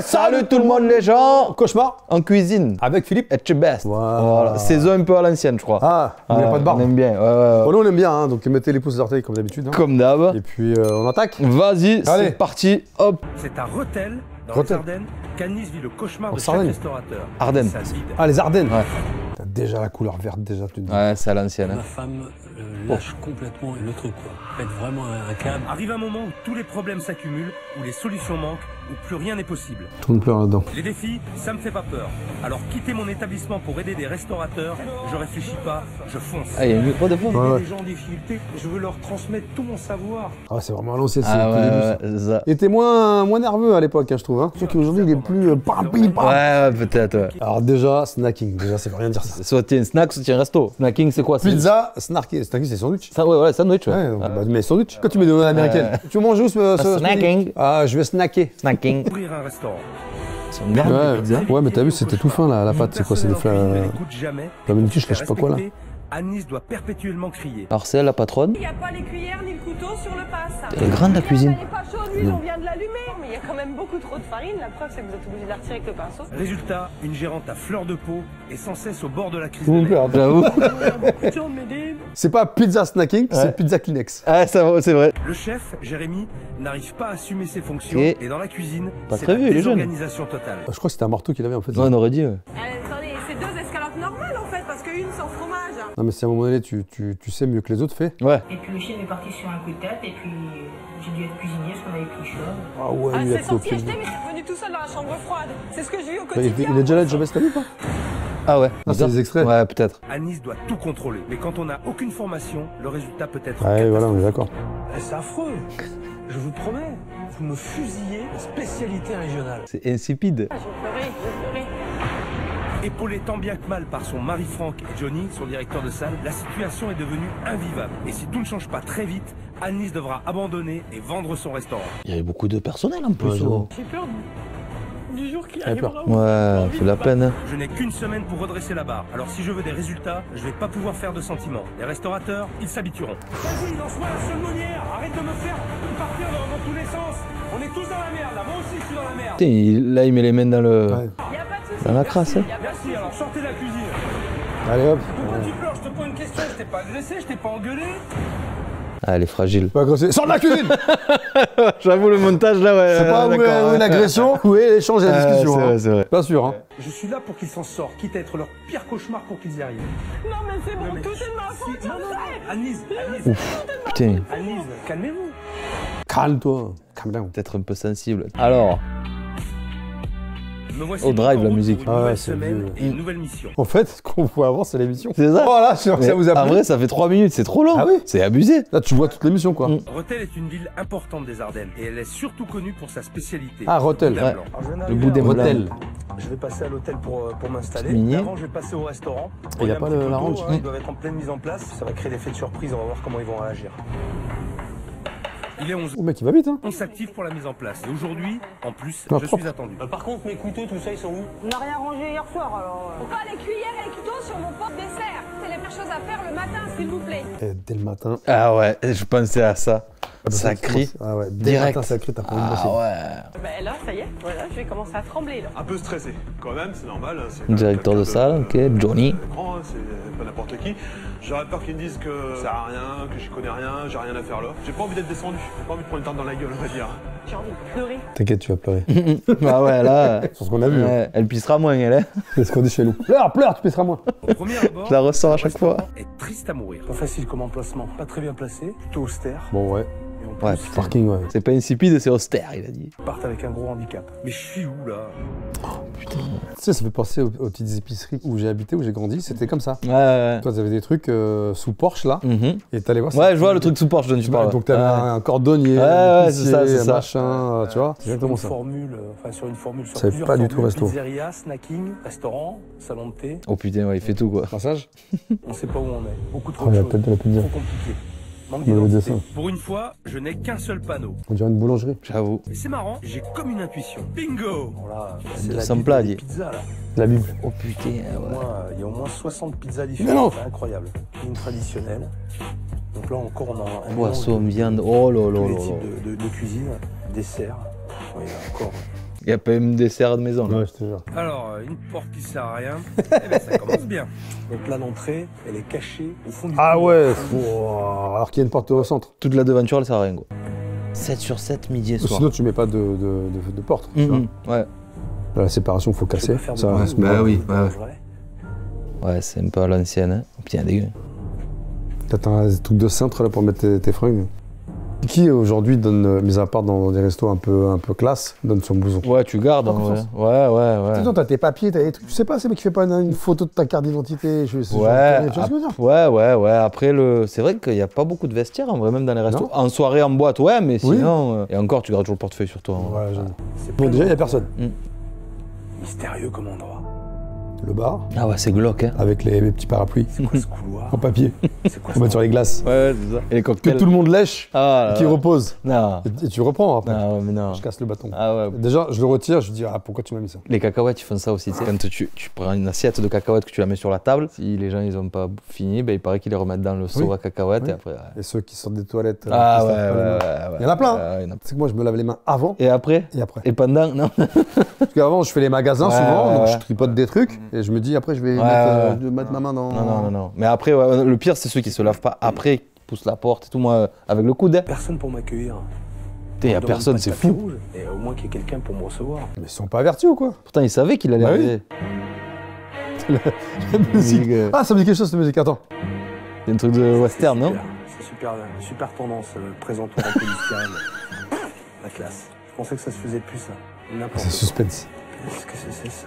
Salut tout le monde les gens. Cauchemar en cuisine avec Philippe Etchebest. Voilà. Saison un peu à l'ancienne je crois. Ah, il n'y a pas de barbe. On aime bien. Bon, nous on aime bien, hein, donc mettez les pouces d'orteil comme d'habitude. Hein. Comme d'hab. Et puis on attaque. Vas-y, c'est parti. Hop. C'est à Rethel, dans les Ardennes, qu'Anis vit le cauchemar de chaque restaurateur. Ardennes. Ah, les Ardennes. Ouais. T'as déjà la couleur verte, déjà tu te dis. Ouais, c'est à l'ancienne. Ma femme lâche complètement le truc, quoi. Pète vraiment un câble. Arrive un moment où tous les problèmes s'accumulent, où les solutions manquent, où plus rien n'est possible. Tout le monde pleure là-dedans. Les défis, ça me fait pas peur. Alors quitter mon établissement pour aider des restaurateurs, je réfléchis pas, je fonce. Ah, il y a une micro de fond. Les gens en difficulté, je veux leur transmettre tout mon savoir. Ah, c'est vraiment à l'ancienne, c'est ça. Il était moins nerveux à l'époque, hein, je trouve. Hein. Je trouve qu'aujourd'hui il est plus Ouais, peut-être. Ouais. Alors déjà, snacking, déjà ça veut rien dire ça. Soit t'es un snack, soit t'es un resto. Snacking, c'est quoi? Pizza, snacking, c'est sandwich. Ça, ouais, sandwich. Ouais. Bah, mais sandwich. Quand tu mets de l'américaine, tu manges où ce snacking? Ah, je vais snacker. Snacking. Ouvrir un restaurant. Ouais, mais t'as vu, c'était tout fin là, la pâte. C'est quoi? C'est des fleurs. Comme une quiche, je sais pas quoi là. Anis doit perpétuellement crier. Alors c'est elle la patronne. Il n'y a pas les cuillères ni le couteau sur le passe. Elle est grande la cuisine. Elle n'est pas chaude, l'huile, on vient de l'allumer. Mais il y a quand même beaucoup trop de farine. La preuve, c'est que vous êtes obligé de la retirer avec le pinceau. Résultat, une gérante à fleur de peau est sans cesse au bord de la crise. J'avoue. C'est pas pizza snacking, c'est pizza Kleenex. Ah, c'est vrai. Le chef, Jérémy, n'arrive pas à assumer ses fonctions et dans la cuisine, c'est la désorganisation totale. Je crois que c'était un marteau qu'il avait en fait. Ouais, on aurait dit. Attendez, c'est deux escalopes normales en fait, parce qu'une sans fromage. Non mais si à un moment donné tu sais mieux que les autres, fais. Ouais. Et puis le chien est parti sur un coup de tête et puis j'ai dû être cuisinier parce qu'on avait pris chaud. Ah ouais, Ah, il a c'est fait au sorti pied. acheter, mais c'est revenu tout seul dans la chambre froide. C'est ce que je vis au quotidien. Il est déjà là, Etchebest, t'as vu pas? Ah ouais. Ah, c'est des extraits. Ouais, peut-être. Anis doit tout contrôler. Mais quand on n'a aucune formation, le résultat peut être Ouais, voilà, on est d'accord. C'est affreux. Je vous promets, vous me fusillez la spécialité régionale. C'est insipide. Ah, j'ai pleuré. Épaulé tant bien que mal par son mari Franck et Johnny, son directeur de salle, la situation est devenue invivable. Et si tout ne change pas très vite, Anis devra abandonner et vendre son restaurant. Il y avait beaucoup de personnel en plus. J'ai peur du jour qui peur. arrivera. Ouais, c'est la peine. Je n'ai qu'une semaine pour redresser la barre. Alors si je veux des résultats, je vais pas pouvoir faire de sentiments. Les restaurateurs, ils s'habitueront. Vas-y, lance-moi la seule arrête de me faire partir dans tous les sens. On est tous dans la merde là, moi aussi je suis dans la merde. Putain, là il met les mains dans le... Y a pas de soucis. Dans la crasse. Hein. Merci, alors sortez de la cuisine. Allez hop. Pourquoi tu pleures? Je te pose une question, je t'ai pas agressé, je t'ai pas engueulé. Ah, elle est fragile. Pas agressé. Sors de la cuisine. J'avoue le montage là, ouais. C'est pas où est l'agression, où est l'échange et la discussion. C'est vrai, c'est vrai. Pas sûr, hein. Je suis là pour qu'ils s'en sortent, quitte à être leur pire cauchemar pour qu'ils y arrivent. Non mais c'est bon, tout est de ma faute, je le sais. Anis, Putain, Anis, calmez-vous. Calme-toi. Calme down. peut-être un peu sensible. Alors, Me voici Au drive, en la route musique. pour une nouvelle c'est semaine vieux. et une nouvelle mission. En fait, ce qu'on voit avant, c'est l'émission. c'est ça. Voilà, je suis sûr que ça vous a En plu. vrai, ça fait 3 minutes, c'est trop long. Ah oui. C'est abusé. Là, tu vois toute l'émission, quoi. Rethel est une ville importante des Ardennes et elle est surtout connue pour sa spécialité. Ah, Rethel. Le boudin Ouais. blanc. Alors, je viens Le d'arriver boudin à blanc. Rethel. Je vais passer à l'hôtel pour m'installer. Migné. Avant, je vais passer au restaurant. Et y a Un pas petit peu la tôt, range. Ils doivent être en pleine mise en place. Ça va créer l'effet de surprise. On va voir comment ils vont réagir. Il est 11h. Le mec, il va vite, hein. On s'active pour la mise en place. Et aujourd'hui, en plus, Ah, je propre. suis attendu. Par contre, mes couteaux, tout ça, ils sont où? On n'a rien rangé hier soir alors. Pas les cuillères et les couteaux sur mon porte-dessert. C'est les pires choses à faire le matin, s'il vous plaît. Et dès le matin. Ah ouais, je pensais à ça. Ça crie. Ah ouais, dès Direct. le matin, ça crie, t'as pas envie de bosser. Ah ouais. Ben là, ça y est, voilà, je vais commencer à trembler là. Un peu stressé, quand même, c'est normal. C'est Directeur de salle, ok, Johnny. Grand, hein, c'est pas n'importe qui. J'aurais peur qu'ils me disent que ça sert à rien, que j'y connais rien, j'ai rien à faire là. J'ai pas envie d'être descendu, j'ai pas envie de prendre une tarte dans la gueule, on va dire. J'ai envie de pleurer. T'inquiète, tu vas pleurer. Ah ouais, là. C'est ce qu'on a vu. Hein. Ouais, elle pissera moins, elle. Hein. C'est ce qu'on dit chez nous. Pleure, pleure, tu pisseras moins. Au premier abord, Je la ressors à chaque fois. est triste à mourir. Pas facile comme emplacement. Pas très bien placé. Plutôt austère. Bon, ouais. Et en plus, Ouais, ils Parking, ouais. C'est pas insipide, c'est austère, il a dit. partent avec un gros handicap. Mais je suis où là? Tu sais, ça fait penser aux petites épiceries où j'ai habité, où j'ai grandi. C'était comme ça. Ouais. Toi, t'avais des trucs sous Porsche, là. Ouais, Et t'allais voir. je vois le truc sous Porsche dont tu parles. Donc t'avais un cordonnier, Ouais, un ouais, c'est ça, épicier, c'est ça. machin, tu vois. C'est exactement ça. Sur une formule, sur C'est plusieurs pas du tout formules, resto. Pizzeria, snacking, restaurant, salon de thé. Oh putain, ouais, il fait tout quoi. Passage. On sait pas où on est. Beaucoup trop Oh, de la choses. tête de la pizza. Trop compliqué. Manque On avait dit d'identité. ça. Pour une fois, je n'ai qu'un seul panneau. On dirait une boulangerie. J'avoue. Et c'est marrant, j'ai comme une intuition. Bingo! Bon, là, de c'est la son Bible plat, des dit. pizzas, là. La Bible. Oh putain, Il y a au ouais. moins 60 pizzas Mais non. différentes. C'est incroyable. Une traditionnelle. Donc là encore, on a un Poisson, mélange de viande, oh là là tous les là là. types de cuisine, dessert. Ouais, il y a encore Il y a pas même dessert de maison. Là. Ouais, je te jure. Alors, une porte qui sert à rien, eh ben, ça commence bien. Donc là, l'entrée, elle est cachée au fond du Ah couloir. ouais, alors qu'il y a une porte au centre. Toute la devanture, elle sert à rien, gros. 7 sur 7, midi et soir. Sinon, tu mets pas de porte. Tu vois. Ouais. Là, la séparation, faut Tu peux casser. faire de Ça bruit, reste ou bah pas, oui, c'est ouais, ouais. dangereux. Ouais, c'est un peu à l'ancienne, hein. Putain, dégueu. T'as un truc de cintre là pour mettre tes fringues. Qui aujourd'hui donne, mis à part dans des restos un peu classe, donne son blouson? Ouais, tu gardes, en vrai. Ouais. Sinon, t'as tes papiers, t'as des trucs. Tu sais pas, c'est mec qui fait pas une photo de ta carte d'identité. Tu vois ce que je veux dire? Ouais. Après, c'est vrai qu'il n'y a pas beaucoup de vestiaires, en vrai, même dans les restos. Non. En soirée, en boîte, ouais, mais Oui. sinon... Et encore, tu gardes toujours le portefeuille sur toi. en vrai. Ouais, j'avoue. C'est Bon, plein déjà, de- il y a personne. Mystérieux comme endroit. Le bar, Ah ouais, c'est glauque, hein. avec les petits parapluies C'est quoi ce couloir? en papier. C'est quoi On met sur les glaces. Ouais, c'est ça. Et les Que cocktails. tout le monde lèche Ah, et qui repose. Non. Et tu reprends après. Non, mais non. Je casse le bâton. Ah ouais. Déjà, je le retire, je dis, ah, pourquoi tu m'as mis ça? Les cacahuètes, ils font ça aussi. Tu sais. Quand tu prends une assiette de cacahuètes que tu la mets sur la table, si les gens ils ont pas fini, ben, il paraît qu'ils les remettent dans le seau Oui. à cacahuètes Oui. et après. Ouais. Et ceux qui sortent des toilettes. Ah qui ouais, se lavent pas les mains. ouais. Il y en a plein. Ouais, il y en a- C'est que moi, je me lave les mains avant Et après et après. Et pendant Non. Parce qu'avant, je fais les magasins Ouais, souvent, ouais, donc ouais. je tripote des trucs et je me dis, après, je vais mettre ma main dans. Non. Mais après, ouais, le pire, c'est ceux qui se lavent pas après, qui poussent la porte et tout. Moi, avec le coude, hein. Personne pour m'accueillir. Putain, y a On demande personne, pas de c'est tapis fou. rouge. Et au moins qu'il y ait quelqu'un pour me recevoir. Mais ils sont pas avertis ou quoi? Pourtant, ils savaient qu'il allait Bah oui. arriver. La musique. Musique, Ah, ça me dit quelque chose cette musique, attends. C'est un truc de western, non? Super. C'est super tendance, présentoir en polystyrène. La classe. Je pensais que ça se faisait plus ça. N'importe C'est quoi. suspense. Qu'est-ce que c'est ça?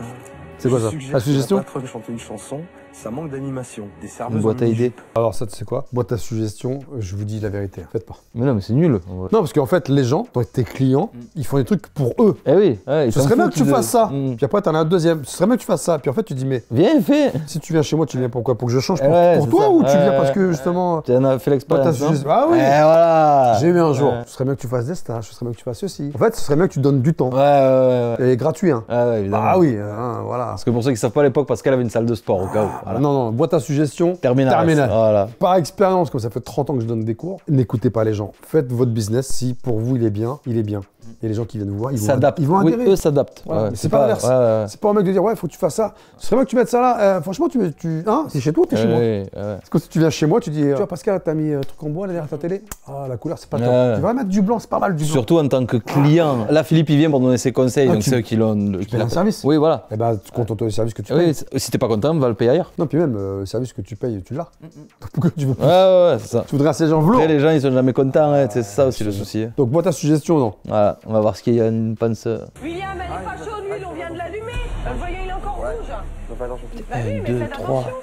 C'est quoi ça? La suggestion? La patronne chante une chanson, ça manque d'animation. Des serveuses Une boîte en à idées. mini-jupe. Alors ça, tu sais quoi? Boîte à suggestion, je vous dis la vérité, faites pas. Mais non, mais c'est nul. en vrai. Non, parce qu'en fait, les gens, donc tes clients, ils font des trucs pour eux. Eh oui, ouais, ils Ce s'en serait bien foutent que tu de- fasses ça. Mm. Puis après, t'en as un deuxième. Ce serait bien que tu fasses ça. Puis en fait, tu dis, mais Viens, fais. si tu viens chez moi, tu viens pourquoi? Pour que je change pour, Ouais, pour c'est toi ça. ou tu viens Ouais, parce que ouais. justement. Tu en as fait l'expérience, Boîte à non? suggestion. Ah oui. Eh, voilà. J'ai eu un jour. Ouais. Ce serait bien que tu fasses des stages, ce serait bien que tu fasses ceci. En fait, ce serait bien que tu donnes du temps. Ouais. Et gratuit, hein. Ah ouais, évidemment. Ah oui, voilà. Parce que pour ceux qui savent pas à l'époque, Pascal avait une salle de sport au cas où. Voilà. Non, boîte à suggestion. Terminal. Voilà. Par expérience, comme ça fait 30 ans que je donne des cours, n'écoutez pas les gens. Faites votre business. Si pour vous il est bien, il est bien. Et les gens qui viennent vous voir, ils S'adaptent. vont Oui, adhérer. eux s'adaptent. Voilà. Ouais, Mais c'est pas l'inverse. Ouais. C'est pas un mec de dire ouais, faut que tu fasses ça. Ce serait bien que tu mettes ça là. Franchement, hein, t'es chez toi ou t'es chez moi? Ouais. Parce que si tu viens chez moi, tu dis tu vois Pascal, t'as mis un truc en bois là derrière ta télé. Ah, la couleur, c'est pas top. Ouais. Tu vas mettre du blanc, c'est pas mal du blanc. Surtout en tant que client. Là, Philippe, il vient pour donner ses conseils. Ah, donc tu- c'est eux qui l'ont. Tu payes un service. Oui, voilà. Eh ben, tu contentes le service que tu payes. Oui, si t'es pas content, va le payer ailleurs. Non, puis même le service que tu payes, tu l'as. Donc pourquoi tu veux plus? Ouais, c'est ça. Tu voudrais assez gens velours. Après, les gens, ils sont jamais contents. Hein. C'est ça aussi le souci. hein. Donc boîte à suggestion, non. Voilà, on va voir ce qu'il y a une pince. William, elle est pas chaude, l'huile, on vient de l'allumer. Le voyant, il est encore rouge. Bah oui, 1, mais 2, faites 3. attention.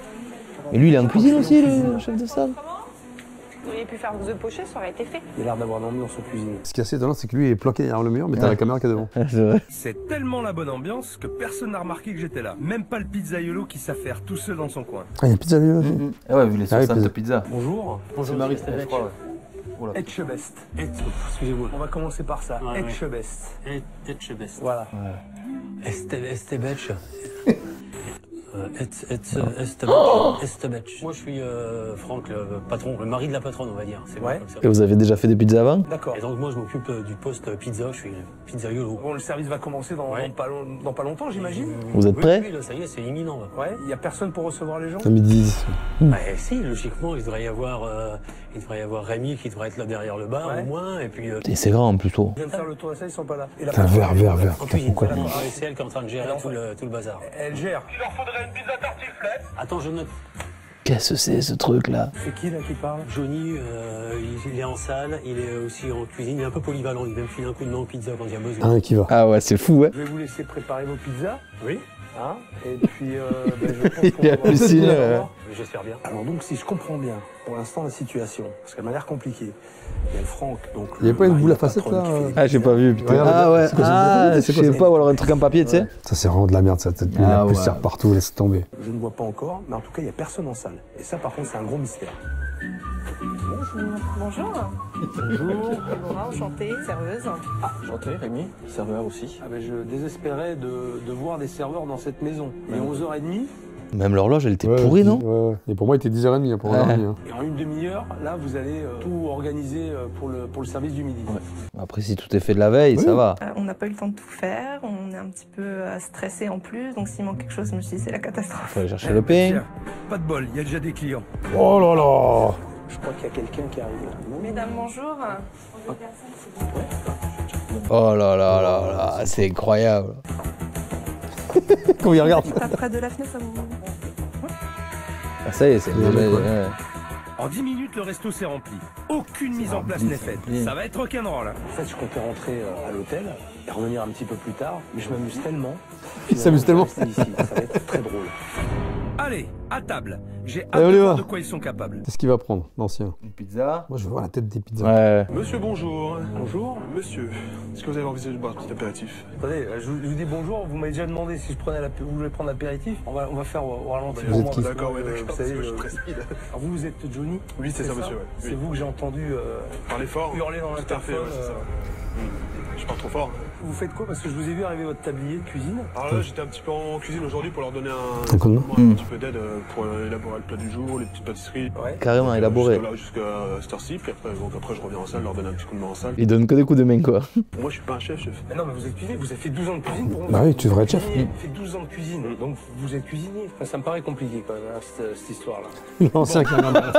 Et lui, il est en cuisine aussi, le chef de salle. Comment? Vous auriez pu faire vous pocher, ça aurait été fait. Il a l'air d'avoir l'ambiance en cuisine. Ce qui est assez étonnant, c'est que lui il est planqué derrière le mur, mais t'as la caméra qui est devant. C'est vrai. C'est tellement la bonne ambiance que personne n'a remarqué que j'étais là. Même pas le pizzaiolo qui s'affaire tout seul dans son coin. Ah, il y a pizza lui aussi. Ah ouais, vu les Ah oui, 60 pizzas. Bonjour. C'est Marie-Steph, je crois. Ouais. Etchebest. Excusez-moi. On va commencer par ça. Etchebest. Etchebest. Voilà. Estebetch. Estebetch. Moi, je suis Franck, le patron, le mari de la patronne, on va dire. C'est Ouais. comme ça. Et vous avez déjà fait des pizzas avant? D'accord. Et donc, moi, je m'occupe du poste pizza. Je suis pizzaiolo. Bon, le service va commencer dans pas longtemps, j'imagine. Vous êtes prêts? Oui, là, ça y est, c'est imminent. Là. Ouais. Il y a personne pour recevoir les gens. À midi. Si, logiquement, il devrait y avoir Rémi qui devrait être là derrière le bar, Ouais. au moins. Et puis, Et c'est grand, plutôt. Je viens de faire le tour de ça, ils sont pas là. Et la Putain, patronne, vert. en Putain, cuisine. pourquoi Voilà, c'est elle qui est en train de gérer tout le bazar. Elle gère. Attends, je note. Qu'est-ce que c'est, ce truc-là? C'est qui là qui parle? Johnny, il est en salle, il est aussi en cuisine, il est un peu polyvalent, il va me filer un coup de main en pizza quand il y a besoin. Un qui va. Ah ouais, c'est fou, hein? Je vais vous laisser préparer vos pizzas. Oui, Hein, et puis, je pense Il qu'on est va voir halluciné, ça. ouais. j'espère bien. Alors donc, si je comprends bien, pour l'instant, la situation, parce qu'elle m'a l'air compliquée. Il y a le Franck, donc... Il y a pas une boule à facettes, là Ah, j'ai pas vu, putain. Regarde, Ah ouais, c'est quoi, c'est ah, une je c'est quoi, sais ça pas, ou alors un truc en papier, tu sais. Ça, c'est vraiment de la merde, ça. Il y a Ah la poussière ouais. partout, laisse tomber. Je ne vois pas encore, mais en tout cas, il n'y a personne en salle. Et ça, par contre, c'est un gros mystère. Bonjour. Bonjour. Déborah, enchantée, serveuse. Ah, enchanté, Rémi, serveur aussi. Ah ben, je désespérais de voir des serveurs dans cette maison. Il est 11h30, Même l'horloge, elle était Ouais, pourrie, non? Ouais. Et pour moi, il était 10h30, pour 11h30. Hein. et en une demi-heure, là, vous allez tout organiser pour le service du midi. Après, si tout est fait de la veille, Oui. ça va. On n'a pas eu le temps de tout faire, on un petit peu stressée en plus, donc s'il manque quelque chose, je me suis dit c'est la catastrophe. Faut aller chercher le pain. Tiens, pas de bol, il y a déjà des clients. Oh là là. Je crois qu'il y a quelqu'un qui arrive là. Mesdames, bonjour. Oh là là là là, c'est incroyable. Comment il regarde. Pas près de la fenêtre, ça vous... Ah, ça y est, c'est déjà... ouais. En 10 minutes, le resto s'est rempli. Aucune mise en place n'est faite. Ça va être rock'n'roll. En fait, je comptais rentrer à l'hôtel et revenir un petit peu plus tard, mais je m'amuse tellement. Il s'amuse tellement. Je vais rester ici. Ça va être très drôle. Allez, à table. J'ai hâte Allez, on y de va. voir de quoi ils sont capables. Qu'est-ce qu'il va prendre, l'ancien? Une pizza. Moi, je veux voir la tête des pizzas. Ouais. Monsieur, bonjour. Bonjour. Monsieur, est-ce que vous avez envisagé de boire un petit apéritif? Attendez, je vous dis bonjour, vous m'avez déjà demandé si je prenais vous voulez prendre l'apéritif. On va faire au ralenti. Vous êtes qui? D'accord, ouais, d'accord. Vous savez, Parce que je suis très speed. alors vous êtes Johnny? Oui, c'est ça, monsieur, ouais. C'est Oui. vous que j'ai entendu Parlez fort. hurler dans Tout à fait, l'interphone. ouais, c'est ça. Je parle trop fort. Vous faites quoi? Parce que je vous ai vu arriver votre tablier de cuisine. Alors là, j'étais un petit peu en cuisine aujourd'hui pour leur donner Un coup de main. un petit peu d'aide pour élaborer le plat du jour, les petites pâtisseries. Ouais. Carrément élaboré. Jusqu'à cette heure-ci, puis après je reviens en salle, leur donner un petit coup de main en salle. Il donne que des coups de main, quoi. Moi, je suis pas un chef. Mais non, mais vous êtes cuisinier, vous avez fait 12 ans de cuisine pour Bah oui, tu devrais être chef. Vous avez fait 12 ans de cuisine, donc vous êtes cuisinier. Enfin, ça me paraît compliqué quand même, hein, cette histoire-là. L'ancien qui regarde.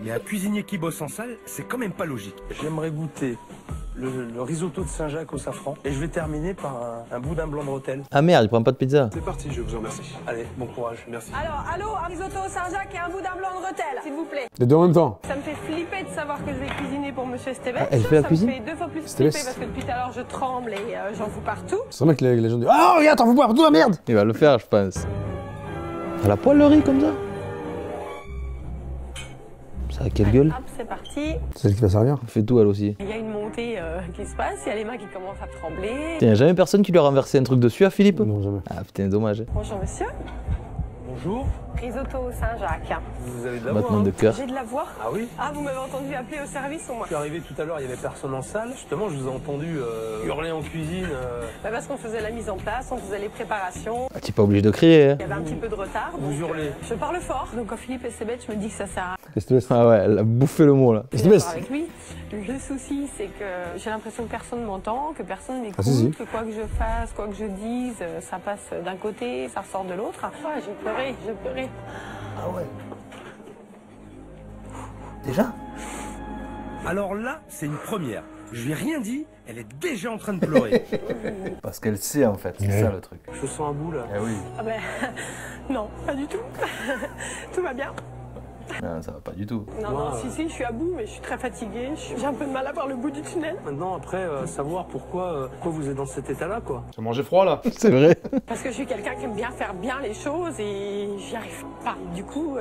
Mais un cuisinier qui bosse en salle, c'est quand même pas logique. J'aimerais goûter le risotto de Saint-Jacques au safran et je vais terminer par un boudin blanc de Rotel. Ah merde, il prend pas de pizza. C'est parti, je vous en remercie. Allez, bon courage. Merci. Alors, allô, un risotto au Saint-Jacques et un boudin blanc de Rethel, s'il vous plaît. Les deux en même temps. Ça me fait flipper de savoir que je vais cuisiner pour Monsieur Estevez. Ah, elle fait la cuisine? Ça me fait 2 fois plus Estevez. flipper parce que depuis tout à l'heure je tremble et j'en fous partout. C'est vrai que les gens disent ah, oh, regarde, t'en fous boire, tout la merde. Il va le faire, je pense. À la poêle le riz comme ça? Ça a quelle gueule? Hop, c'est parti. C'est elle qui va servir. Elle fait tout elle aussi. Il y a une montée qui se passe, il y a les mains qui commencent à trembler. Il n'y a jamais personne qui lui a renversé un truc dessus à Philippe? Non, jamais. Ah putain, dommage. Bonjour monsieur. Bonjour, Risotto au Saint-Jacques. vous avez de la voix. Battement Hein. de cœur. J'ai de la voix. Ah oui? Ah, vous m'avez entendu appeler au service au moins. Je suis arrivé tout à l'heure, il y avait personne en salle. Justement, je vous ai entendu hurler en cuisine. Bah, parce qu'on faisait la mise en place, on faisait les préparations. Ah, t'es pas obligé de crier. Hein. Il y avait un petit peu de retard. Vous donc, hurlez. je parle fort. Donc quand Philippe est bête, je me dis que ça sert à Ah ouais, elle a bouffé le mot là. rien de voir avec lui. Le souci, c'est que j'ai l'impression que personne m'entend, que personne m'écoute, Ah, si. que quoi que je fasse, quoi que je dise, ça passe d'un côté, ça ressort de l'autre. Ouais, j'ai pleuré, j'ai pleuré. Ah ouais. Déjà? Alors là, c'est une première. Je lui ai rien dit, elle est déjà en train de pleurer. Parce qu'elle sait en fait, c'est ça le truc. Je sens un bout là. Ah oui. Ah ben, non, pas du tout. Tout va bien. Non, ça va pas du tout. Non, Moi, non, si, je suis à bout, mais je suis très fatiguée. J'ai un peu de mal à voir le bout du tunnel. Maintenant, après, savoir pourquoi vous êtes dans cet état-là, quoi. Tu as mangé froid là. C'est vrai. Parce que je suis quelqu'un qui aime bien faire bien les choses et j'y arrive pas. Du coup,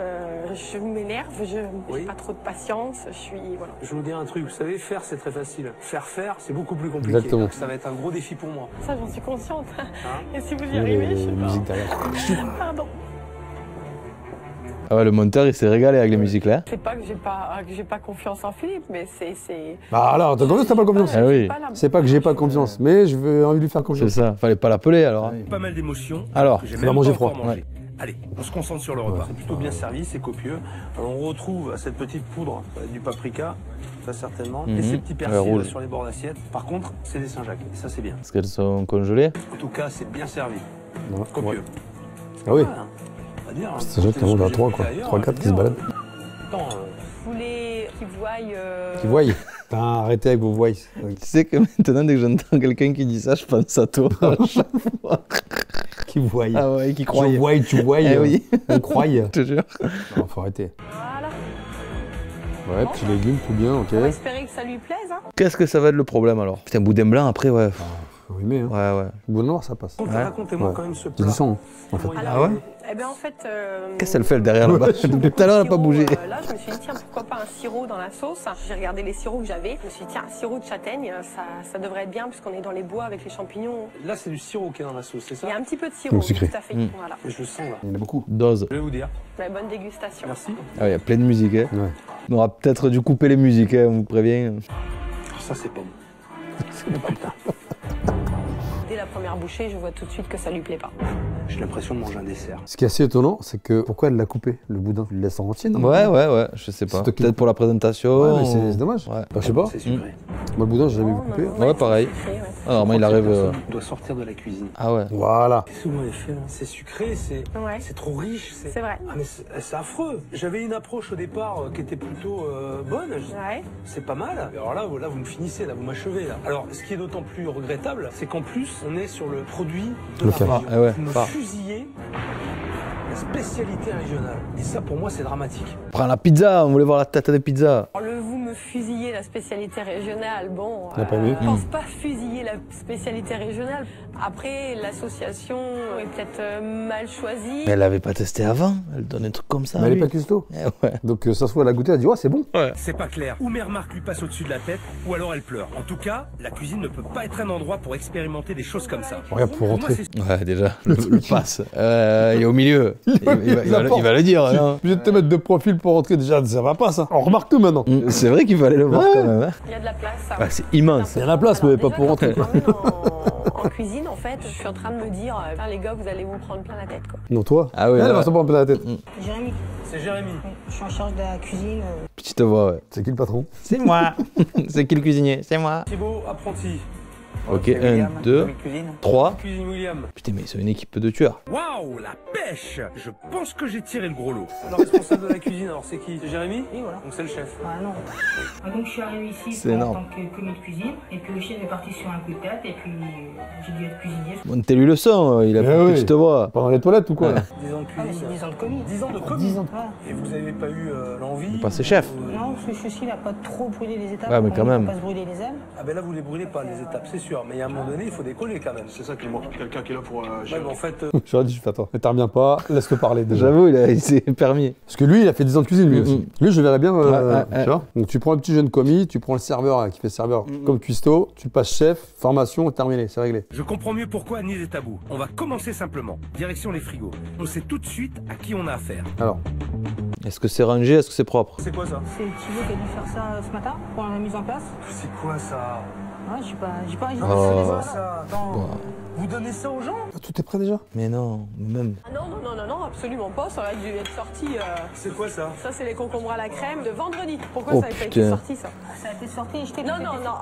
je m'énerve, Oui. j'ai pas trop de patience, je suis... Voilà. Je vais vous dire un truc, vous savez, faire c'est très facile. Faire, c'est beaucoup plus compliqué. Exactement. Donc, ça va être un gros défi pour moi. Ça, j'en suis consciente. Hein Et si vous y Il y a arrivez, les je sais musiques pas. derrière. Pardon. Ah ouais, le monteur il s'est régalé avec les musiques là. C'est pas que j'ai pas confiance en Philippe, mais c'est... Bah alors, t'as confiance, t'as pas confiance. Ah oui. C'est pas que j'ai pas confiance, mais je veux envie de lui faire C'est confiance. ça, fallait pas l'appeler alors. Pas mal d'émotions. Alors, que j'ai on même va manger pas encore froid. mangé. Allez, on se concentre sur le repas. C'est plutôt bien servi, c'est copieux. On retrouve cette petite poudre du paprika, ça certainement, et ces petits persils rouge. là, sur les bords d'assiette. Par contre, c'est des Saint-Jacques, et ça c'est bien. Parce qu'elles sont congelées. En tout cas, c'est bien servi, Ouais. copieux. Ah oui. Ouais, hein. On va dire, hein. C'est Jacques qui mange à 3 quoi. 3-4 qui se baladent. Attends, Vous voulez qu'ils voient... Qui voient. Putain, arrêtez avec vos voix. Tu sais que maintenant dès que j'entends quelqu'un qui dit ça, je pense à toi à chaque fois. Qui voient. Ah ouais, qui croyait. Je vois, tu vois. Eh oui. On croyait. Je te jure. Non, faut arrêter. Voilà. Ouais, petits légumes, tout bien, ok. On va espérer que ça lui plaise, hein. Qu'est-ce que ça va être le problème alors? Putain, boudin blanc après, ouais. Oui, mais hein. Ouais, ouais. Bon noir, ça passe. racontez-moi Ouais. quand même ce C'est plat. du sang, en fait. Comment il Ah ouais? Eh bien, en fait... Qu'est-ce qu'elle fait derrière là-bas? Tout à l'heure, elle a pas bougé. Là, je me suis dit, tiens, pourquoi pas un sirop dans la sauce? J'ai regardé les sirops que j'avais. Je me suis dit, tiens, un sirop de châtaigne, ça devrait être bien puisqu'on est dans les bois avec les champignons. Là, c'est du sirop qui est dans la sauce, c'est ça? Il y a un petit peu de sirop, Donc sucré. tout à fait. Voilà. Et je le sens là. Il y en a beaucoup. Dose. Je vais vous dire. Mais bonne dégustation. Merci. Ah, il y a plein de musique, hein. Ouais. On aura peut-être dû couper les musiques, hein, on vous prévient. Ça, c'est bon. Putain. Dès la première bouchée, je vois tout de suite que ça lui plaît pas. J'ai l'impression de manger un dessert. Ce qui est assez étonnant, c'est que pourquoi elle l'a coupé, le boudin? Tu le laisses en entier, non? Ouais, je sais pas. C'est toi qui- Peut-être pour la présentation. Ouais, mais c'est dommage. Ouais. Bah, je sais pas. C'est sucré. Moi, le boudin, j'ai jamais vu Non, couper. non, Ouais, pareil. c'est sucré, ouais. normalement, il arrive. doit sortir de la cuisine. Ah ouais. Voilà. Qu'est-ce que vous m'avez fait là? C'est sucré, c'est trop riche. C'est vrai. Ah mais c'est affreux. J'avais une approche au départ qui était plutôt bonne. Ouais. C'est pas mal. Alors là, vous me finissez, là, vous m'achevez là. Alors, ce qui est d'autant plus regrettable, c'est qu'en plus, on est sur le produit de Local. la région. Ah ouais, Vous me phare. fusillez la spécialité régionale. Et ça, pour moi, c'est dramatique. Prends la pizza, on voulait voir la tête des pizzas. Alors, vous me fusillez la spécialité régionale, bon, T'as pas vu je pense pas fusiller la spécialité régionale. Après, l'association est peut-être mal choisie. Mais elle avait pas testé avant, elle donne des trucs comme ça. Mais elle est lui. pas custo. Eh ouais. Donc ça se voit, elle a goûté, elle a dit, ouais, c'est bon. C'est pas clair. Ou mes remarques lui passent au-dessus de la tête, ou alors elle pleure. En tout cas, la cuisine ne peut pas être un endroit pour expérimenter des choses comme ça. Regarde, pour Pour moi, rentrer. c'est Ouais, déjà, le passe. Il est au milieu. Il va le dire. Tu es non obligé de te mettre de profil pour rentrer, déjà, ça va pas ça. On remarque tout maintenant. C'est vrai qu'il fallait le voir quand même. Hein. Il y a de la place. Ah, c'est immense. Il y a de la place, mais Alors, pas déjà, pour rentrer. quand je m'emmène en cuisine, en fait, je suis en train de me dire, ah, les gars, vous allez vous prendre plein la tête, quoi. Non, toi. Ah oui, Elle là. va se prendre plein la tête. Jérémy, C'est Jérémy. je suis en charge de la cuisine. Petite voix, ouais. C'est qui le patron? C'est moi. C'est qui le cuisinier? C'est moi. Thibaut, apprenti. Ok, 1, 2, 3. Cuisine William. Putain, mais c'est une équipe de tueurs. Waouh, la pêche! Je pense que j'ai tiré le gros lot. Le responsable de la cuisine, alors c'est qui? C'est Jérémy? Oui, voilà. Donc c'est le chef. Ah non. Donc je suis arrivé ici C'est en énorme. tant que commis de cuisine, et puis le chef est parti sur un coup de tête, et puis j'ai dû être cuisinier. Montez-lui le son, il a Eh plus de oui. petite voix. Pendant les toilettes ou quoi là 10 ans de Ah, mais cuisine. c'est 10 ans de commis. 10 ans de commis. 10 ans. Et vous avez pas eu l'envie De passer chef. Non, parce que je suis aussi, il n'a pas trop brûlé les étapes. Ouais, mais On quand dit même. Pas se brûler les ailes. Ah ben là vous les brûlez pas les étapes, c'est sûr. Mais à un moment donné, il faut décoller quand même. C'est ça qu'il manque. Quelqu'un qui est là pour Ouais, gérer. mais en fait, J'aurais dit, je fais attends. Ne t'arrive pas, laisse-le parler déjà. J'avoue, il s'est permis. Parce que lui, il a fait 10 ans de cuisine lui aussi. Lui, je le verrais bien. Ouais, Tu vois. Donc tu prends un petit jeune commis, tu prends le serveur qui fait serveur comme cuistot, tu passes chef, formation, terminé, c'est réglé. Je comprends mieux pourquoi Agnès est tabou. On va commencer simplement. Direction les frigos. On sait tout de suite à qui on a affaire. Alors, Est-ce que c'est rangé? Est-ce que c'est propre? c'est quoi ça? C'est Thibaut qui a dû faire ça ce matin pour la mise en place. C'est quoi ça? Ouais, j'ai pas. Oh. Ça, attends. Vous donnez ça aux gens? tout est prêt déjà? Mais non, même. Ah non, absolument pas. Ça aurait dû être sorti. C'est quoi ça? Ça, c'est les concombres à la crème de vendredi. Pourquoi Oh, ça n'avait pas été putain. sorti, ça? Ça a été sorti et jeté. Non,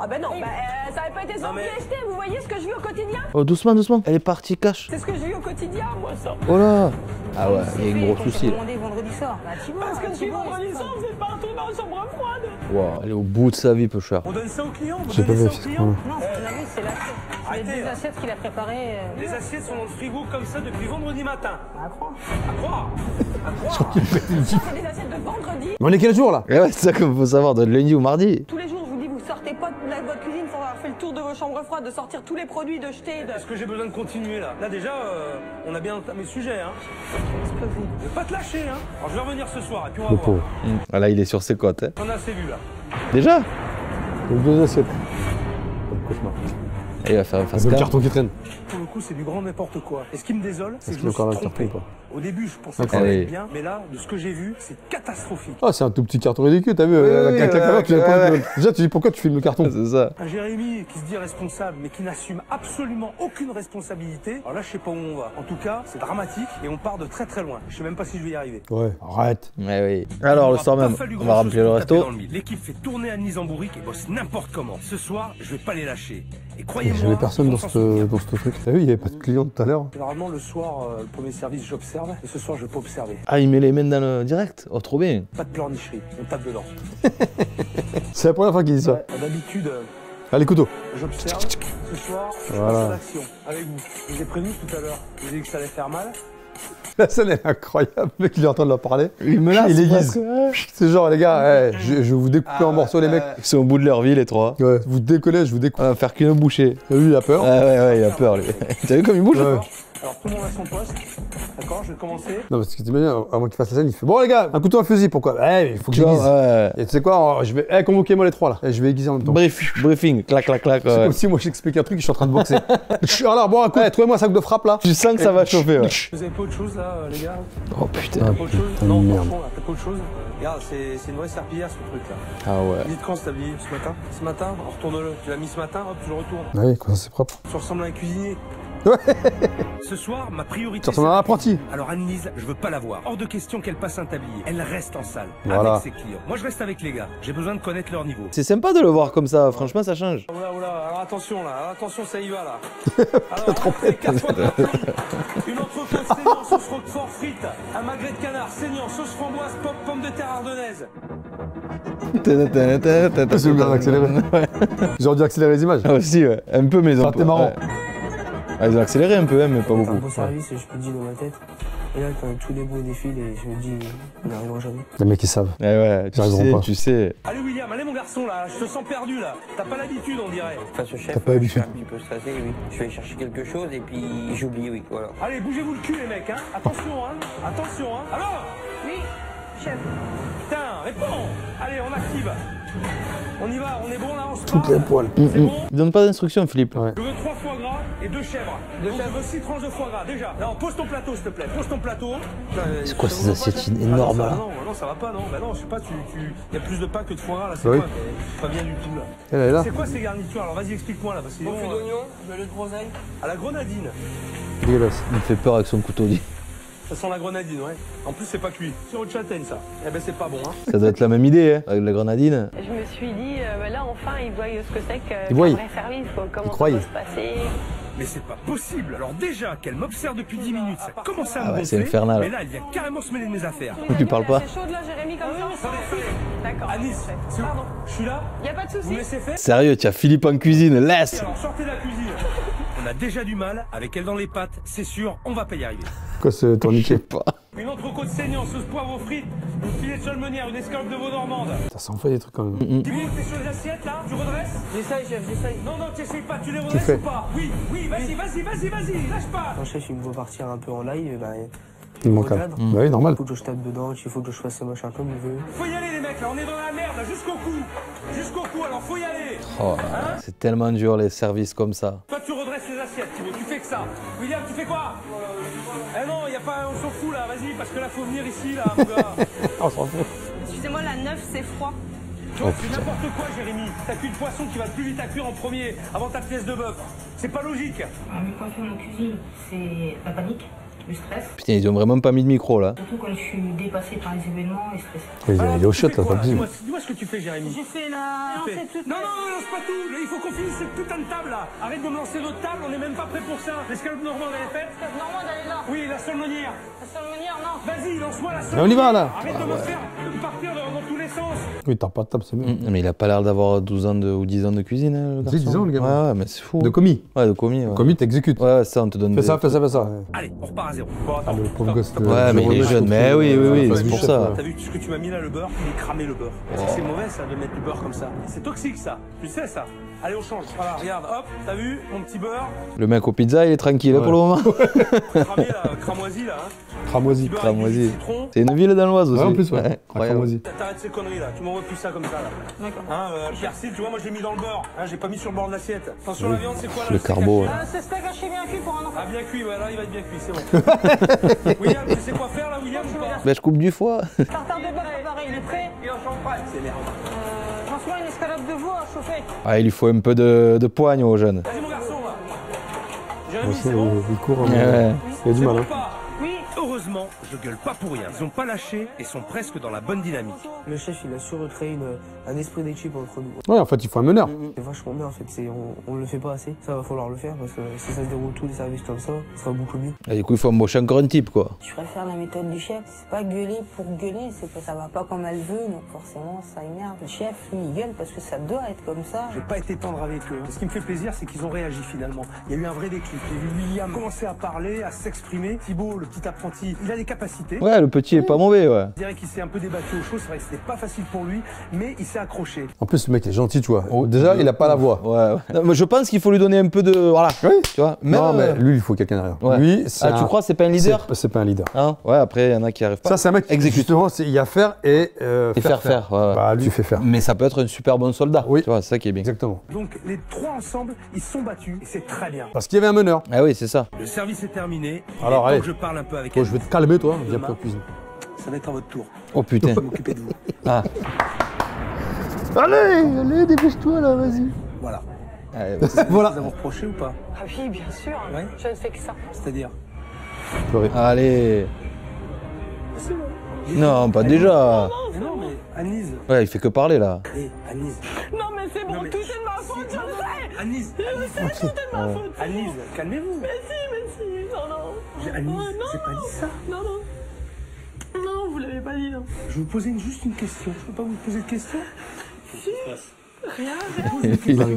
ah ben non. Ça n'avait pas été sorti mais- et jeté. Vous voyez ce que je vis au quotidien? Oh, doucement, doucement. Elle est partie cash. C'est ce que je vis au quotidien, moi, ça. Oh là. Ah ouais, il y a un gros souci. là. demandé vendredi soir. Bah, Thibaut, Parce que Thibaut, tu vendredi soir, vous êtes partout dans la chambre froide. Wow, elle est au bout de sa vie, peu cher. On donne ça aux clients? Vous J'ai pas donnez ça aux vérifié ce clients? point-là. Non, ce qu'on a vu, c'est l'assiette. C'est Arrêtez, les deux là. assiettes qu'il a préparées. Les assiettes sont dans le frigo comme ça depuis vendredi matin. À croire. À croire. À croire. Ça, c'est des assiettes de vendredi. Mais on est quel jour là? Eh ouais, c'est ça qu'il faut savoir, de lundi ou mardi. Tous les jours, je vous dis, vous sortez pas de votre cuisine sans avoir fait le tour de vos chambres froides, de sortir tous les produits, de jeter. Est-ce que j'ai besoin de continuer là? Là déjà, on a bien entamé le sujet. Hein. Je vais pas te lâcher. Hein. Alors je vais revenir ce soir et puis on va Le voir. pauvre. Ah là, il est sur ses côtes. Hein. On a assez vu là. Déjà? Donc 2 assiettes. Comme cauchemar. Et il va faire un face C'est le cam. carton qui traîne. Pour le coup, c'est du grand n'importe quoi. Et ce qui me désole, c'est Est-ce que je qu'il y me a encore suis un carton trompé. ou pas? Au début, je pensais que ça Ah allait oui. être bien, mais là, de ce que j'ai vu, c'est catastrophique. Ah, c'est un tout petit carton ridicule, t'as vu? Oui, la oui, caméra, ouais, tu l'as ouais, pas ouais. vu. Déjà, tu dis pourquoi tu filmes le carton? C'est ça. Un Jérémy qui se dit responsable, mais qui n'assume absolument aucune responsabilité. Alors là, je sais pas où on va. En tout cas, c'est dramatique et on part de très très loin. Je sais même pas si je vais y arriver. Ouais, arrête. Ouais, oui. Alors, le soir même, on va remplir le resto. L'équipe fait tourner Agnès en bourrique et bosse n'importe comment. Ce soir, je vais pas les lâcher. Et croyez-moi, J'avais personne ils dans vont s'en ce sortir. truc. T'as vu, il y avait pas de clients tout à l'heure. Généralement, le soir, le premier service, j'observe. Et ce soir, je peux observer. Ah, il met les mains dans le direct? Oh, trop bien. Pas de pleurnicherie, on tape dedans. C'est la première fois qu'il dit ça. D'habitude, Allez, couteau. j'observe. Ce soir, je Voilà. passe à l'action avec vous. Je vous ai prévenu tout à l'heure. Je vous ai dit que ça allait faire mal. La scène est incroyable. Le mec, il est en train de leur parler. Il me lasse. Il aiguise. C'est genre, les gars, je vais vous découper en morceaux, les mecs. Ils sont au bout de leur vie, les trois. Ouais, vous décollez, je vous découpe. On va faire qu'une bouchée. Lui, il a peur. Ouais, il a peur, lui. T'as vu comme il bouge? Ouais. Alors tout le monde à son poste. D'accord, je vais commencer. Non, parce que t'imagines, avant qu'il fasse la scène, il fait bon, les gars, un couteau, un fusil, pourquoi? Il faut que Tu vois, j'aiguise. ouais. Et tu sais quoi, je vais. Convoquez-moi les trois là. Je vais aiguiser en même temps. Briefing, clac, clac, clac. C'est Ouais. comme si moi j'explique un truc et je suis en train de boxer. Alors, bon, un coup, trouvez-moi un sac de frappe là. Tu sens que ça va chauffer, ouais. Vous avez pas autre chose là, les gars? Oh putain. Pas autre chose? putain de Non, merde. franchement, là, t'as pas autre chose? Regarde, c'est une vraie serpillière ce truc là. Ah ouais. Dites quand c'est habillé ce matin? Ce matin, retourne-le. Tu l'as mis ce matin, hop, je le retourne. Oui, quand c'est propre. Tu ressembles à un cuisinier. Ce soir, ma priorité. Tu ressembles à un apprenti. Alors Annelise, je veux pas la voir. Hors de question qu'elle passe un tablier. Elle reste en salle Voilà. avec ses clients. Moi, je reste avec les gars. J'ai besoin de connaître leur niveau. C'est sympa de le voir comme ça, franchement, ça change. Oula, alors attention là, alors, attention, ça y va là. Alors, c'est 4 fois de plomb, une entrecôte saignant, sauce roquefort frites, un magret de canard saignant, sauce framboise, pomme de terre ardennaise. C'est bien accéléré. J'aurais dû accélérer les images. Ah aussi, ouais. Un peu, mais ils ont... Ça, t'es marrant. Ah, ils ont accéléré un peu, hein, mais pas beaucoup. Un beau service, je peux te dire dans ma tête. Et là, quand tous les bruits défilent, et je me dis, ils n'arriveront jamais. Les mecs, ils savent. Ouais, tu sais. Allez William, allez mon garçon là, je te sens perdu là. T'as pas l'habitude on dirait. Face au chef, T'as pas je suis l'habitude. un petit peu stressé, oui. Je vais chercher quelque chose et puis j'oublie, oui, voilà. Allez, bougez-vous le cul les mecs, hein. Attention, hein. Attention, hein. Alors. Oui, chef. Putain, réponds. Allez, on active. On y va, on est bon là, on se Toutes les poils. C'est bon. Il donne pas d'instructions, Philippe. Ouais. Je veux 3 foie gras et 2 chèvres. Donc je veux 6 tranches de foie gras, déjà. Non, pose ton plateau, s'il te plaît. Pose ton plateau. C'est quoi ces assiettes énormes là? Non, ça va pas, non. Bah non, je sais pas, y a plus de pain que de foie gras là, c'est Oui. quoi? Pas bien du tout là. Elle est là. C'est quoi ces garnitures? Alors vas-y, explique-moi là. Parce que Bon fût d'oignon, de lait de groseille. à la grenadine. Dégueulasse. Il me fait peur avec son couteau, dit. Ça sent la grenadine, ouais. En plus, c'est pas cuit. Sirop de châtaigne, ça. Eh ben, c'est pas bon, hein. Ça doit être la même idée, hein, avec la grenadine. Je me suis dit, là enfin, ils voient ce que c'est Ils voient. qu'un vrai service, quoi. Comment ça croient. peut se passer. Mais c'est pas possible. Alors déjà, qu'elle m'observe depuis 10 minutes, ça commence à me Ah ouais, gonfler. c'est infernal. Mais là, elle vient carrément se mêler de mes affaires. Tu parles pas. C'est chaud de là, Jérémy, comme ça. D'accord. Anis, c'est où? Pardon. Je suis là. Y a pas de Vous me souci. laissez faire? Sérieux, tu as Philippe en cuisine, laisse. Alors, sortez de la cuisine. On a déjà du mal. Avec elle dans les pattes, c'est sûr, on va pas y arriver. Quoi, c'est tourniquet? Une entrecôte saignante, sauce poivre aux frites, une filet de solmenière, une escalope de veau normande. Ça s'en fait des trucs quand même. Dis-moi, t'es sur les assiettes là? Tu redresses? J'essaye, chef, j'essaye. Non, t'essayes pas, tu les redresses fais. ou pas? Oui, vas-y, lâche pas. Quand chef, il me voit partir un peu en live, bah, Il manque un. regarde. Bah oui, normal. Il faut que je tape dedans, il faut que je fasse ce machin comme il veut. Faut y aller les mecs là, on est dans la merde là, jusqu'au cou. Jusqu'au cou, alors faut y aller. Oh, c'est tellement dur les services comme ça. Toi tu redresses les assiettes, Thibaut, tu fais que ça. William, tu fais quoi? Eh non, y a pas, on s'en fout là, vas-y, parce que là faut venir ici là, mon gars. On s'en fout. Excusez-moi, la 9, c'est froid. Toi, tu fais n'importe quoi, Jérémy. T'as cuit le poisson qui va le plus vite à cuire en premier, avant ta pièce de bœuf. C'est pas logique. Mais quand je suis en cuisine, c'est la panique, le stress. Putain, ils ont vraiment pas mis de micro là. Surtout quand je suis dépassée par les événements et stressée. Il est au shot là, pas possible. Dis-moi ce que tu fais, Jérémy. J'ai fait la... Tu fais- Non, lance pas tout. Là, il faut qu'on finisse cette putain de table là. Arrête de me lancer notre table, on est même pas prêt pour ça. L'escalope normande, elle est faite? Normande, elle est là. Oui, la solmenière. La salmonière, non. Vas-y, lance-moi la Mais solmenière. on y va là. Arrête de me faire partir dans tous les sens. Oui, t'as pas de table, c'est mieux. Mais il a pas l'air d'avoir 12 ans ou 10 ans de cuisine, hein, le garçon. 10 ans, le gamin. Ouais, mais c'est fou. De commis. Ouais, de commis. Ouais. Commis, t'exécutes. Ouais, ça, on te donne Fais ça, fais ça, fais ça. Allez, on repart à zéro. Bon, attends. Le pauvre gosse. Ouais, mais il est jeune. Mais oui, c'est pour ça. T'as vu ce que tu m'as mis là, le beurre? Il est cramé le beurre. C'est mauvais ça de mettre du beurre comme ça. C'est toxique ça. Tu sais ça. Allez, on change. Voilà, regarde, hop, t'as vu mon petit beurre? Le mec au pizza, il est tranquille hein, pour le moment. Cramé là, cramoisi là. Hein. Cramoisi. Beurre avec du Cramoisi. citron. C'est une ville dans l'Oise aussi. Ouais, en plus, ouais. Incroyable. Cramoisi. T'arrêtes ces conneries là, tu m'envoies plus ça comme ça là. D'accord. Hein, persil, tu vois, moi je l'ai mis dans le beurre. Hein, j'ai pas mis sur le bord de l'assiette. Attention, la viande, c'est quoi là? Le carbo. Ouais. C'est steak haché bien cuit pour un enfant. Ah, bien cuit, ouais, là il va être bien cuit, c'est bon. William, tu sais quoi faire là, William ou pas? Ben, je coupe du foie. Tartare de bœuf préparé, il est prêt. Et en champagne, c'est merde. Franchement, une escalope de veau à chauffer. Ah, il lui faut un peu de poigne aux jeunes. Vas-y mon garçon là. Jérémy, Aussi, c'est bon? il court. Ouais. Il y a du C'est mal. bon Hein. ou pas? Oui. Heureusement, je gueule pas pour rien. Ils ont pas lâché et sont presque dans la bonne dynamique. Le chef, il a su recréer un esprit d'équipe entre nous. Ouais, en fait, il faut un meneur. C'est vachement bien en fait, on le fait pas assez. Ça va falloir le faire parce que si ça se déroule tous les services comme ça sera beaucoup mieux. Et du coup, il faut embaucher encore un type, quoi. Je préfère la méthode du chef. C'est pas gueuler pour gueuler, c'est que ça va pas comme elle veut, donc forcément ça énerve. Le chef, lui, il gueule parce que ça doit être comme ça. J'ai pas été tendre avec eux. Ce qui me fait plaisir, c'est qu'ils ont réagi finalement. Il y a eu un vrai déclic. J'ai vu William commencer à parler, à s'exprimer. Thibaut, le petit apprenti, il a des capacités. Ouais, le petit est pas mauvais, ouais. Je dirais qu'il s'est un peu débattu au chaud. C'est vrai que c'était pas facile pour lui, mais il s'est accroché. En plus, le mec est gentil, tu vois. Déjà, il a pas la voix. Ouais. Non, mais je pense qu'il faut lui donner un peu de. Voilà. Oui. Tu vois. Même, Non, mais lui, il faut quelqu'un derrière. Ouais. Lui, c'est tu crois que c'est pas un leader? C'est pas un leader. Hein? Ouais, après, il y en a qui arrivent pas. Ça, c'est un mec qui, justement, il y a faire et faire. Ouais, ouais. Bah, lui, tu fais faire. Mais ça peut être un super bon soldat. Oui. Tu vois, c'est ça qui est bien. Exactement. Donc les trois ensemble, ils se sont battus et c'est très bien. Parce qu'il y avait un meneur. Ah oui, c'est ça. Le service est terminé. Alors, allez. Je parle un peu avec Bon, elle. je vais te calmer, toi. Viens pour la cuisine. Ça va être à votre tour. Oh putain. Je vais m'occuper de vous. Ah. Allez, dépêche-toi là, vas-y. Voilà. Allez, Voilà. Vous avez reproché ou pas? Ah oui, bien sûr. Ouais. Je ne fais que ça. C'est-à-dire? Allez. C'est bon. Non, pas déjà. Mais non, mais Annise. Ouais, il fait que parler là. Hé, Annise. Non mais c'est bon, tout est de ma faute, je le sais. Annise. Tout est de ma faute. Annise, calmez-vous. Mais si, non, non. Annise, non, j'ai pas dit ça. Non, non. Non, vous l'avez pas dit, non. Je vais vous poser juste une question. Je peux pas vous poser de question? Si. Rien.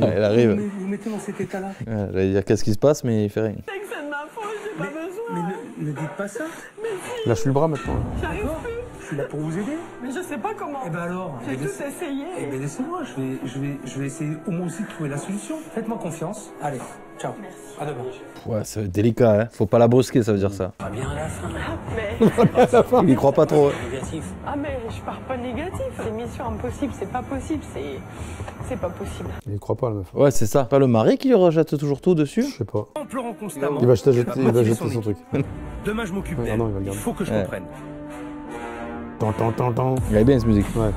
Elle arrive. Vous mettez dans cet état-là. Ouais, j'allais dire qu'est-ce qui se passe, mais il fait rien. C'est que c'est de ma faute, j'ai pas besoin. Mais ne dites pas ça. Mais si. Lâche le bras maintenant. J'arrive plus. Je suis là pour vous aider. Mais je sais pas comment. Eh ben alors. J'ai tout essayé. Eh ben laissez-moi. Je vais essayer au moins aussi de trouver la solution. Faites-moi confiance. Allez, ciao. Merci. À demain. Ouais, c'est délicat, hein. Faut pas la brusquer, ça veut dire ça. Pas bien à la fin. Mais. Il y croit pas trop. Négatif. Ah mais je pars pas négatif. C'est mission impossible, c'est pas possible, c'est pas possible. Il y croit pas, la meuf. Ouais, c'est ça. Pas le mari qui lui rejette toujours tout dessus? Je sais pas. En pleurant constamment. Il va jeter motiver son truc. Demain, je m'occupe Ouais, d'elle. non, il va le Il garder. faut que je Ouais. comprenne. Tant. Il avait bien cette musique. Ouais.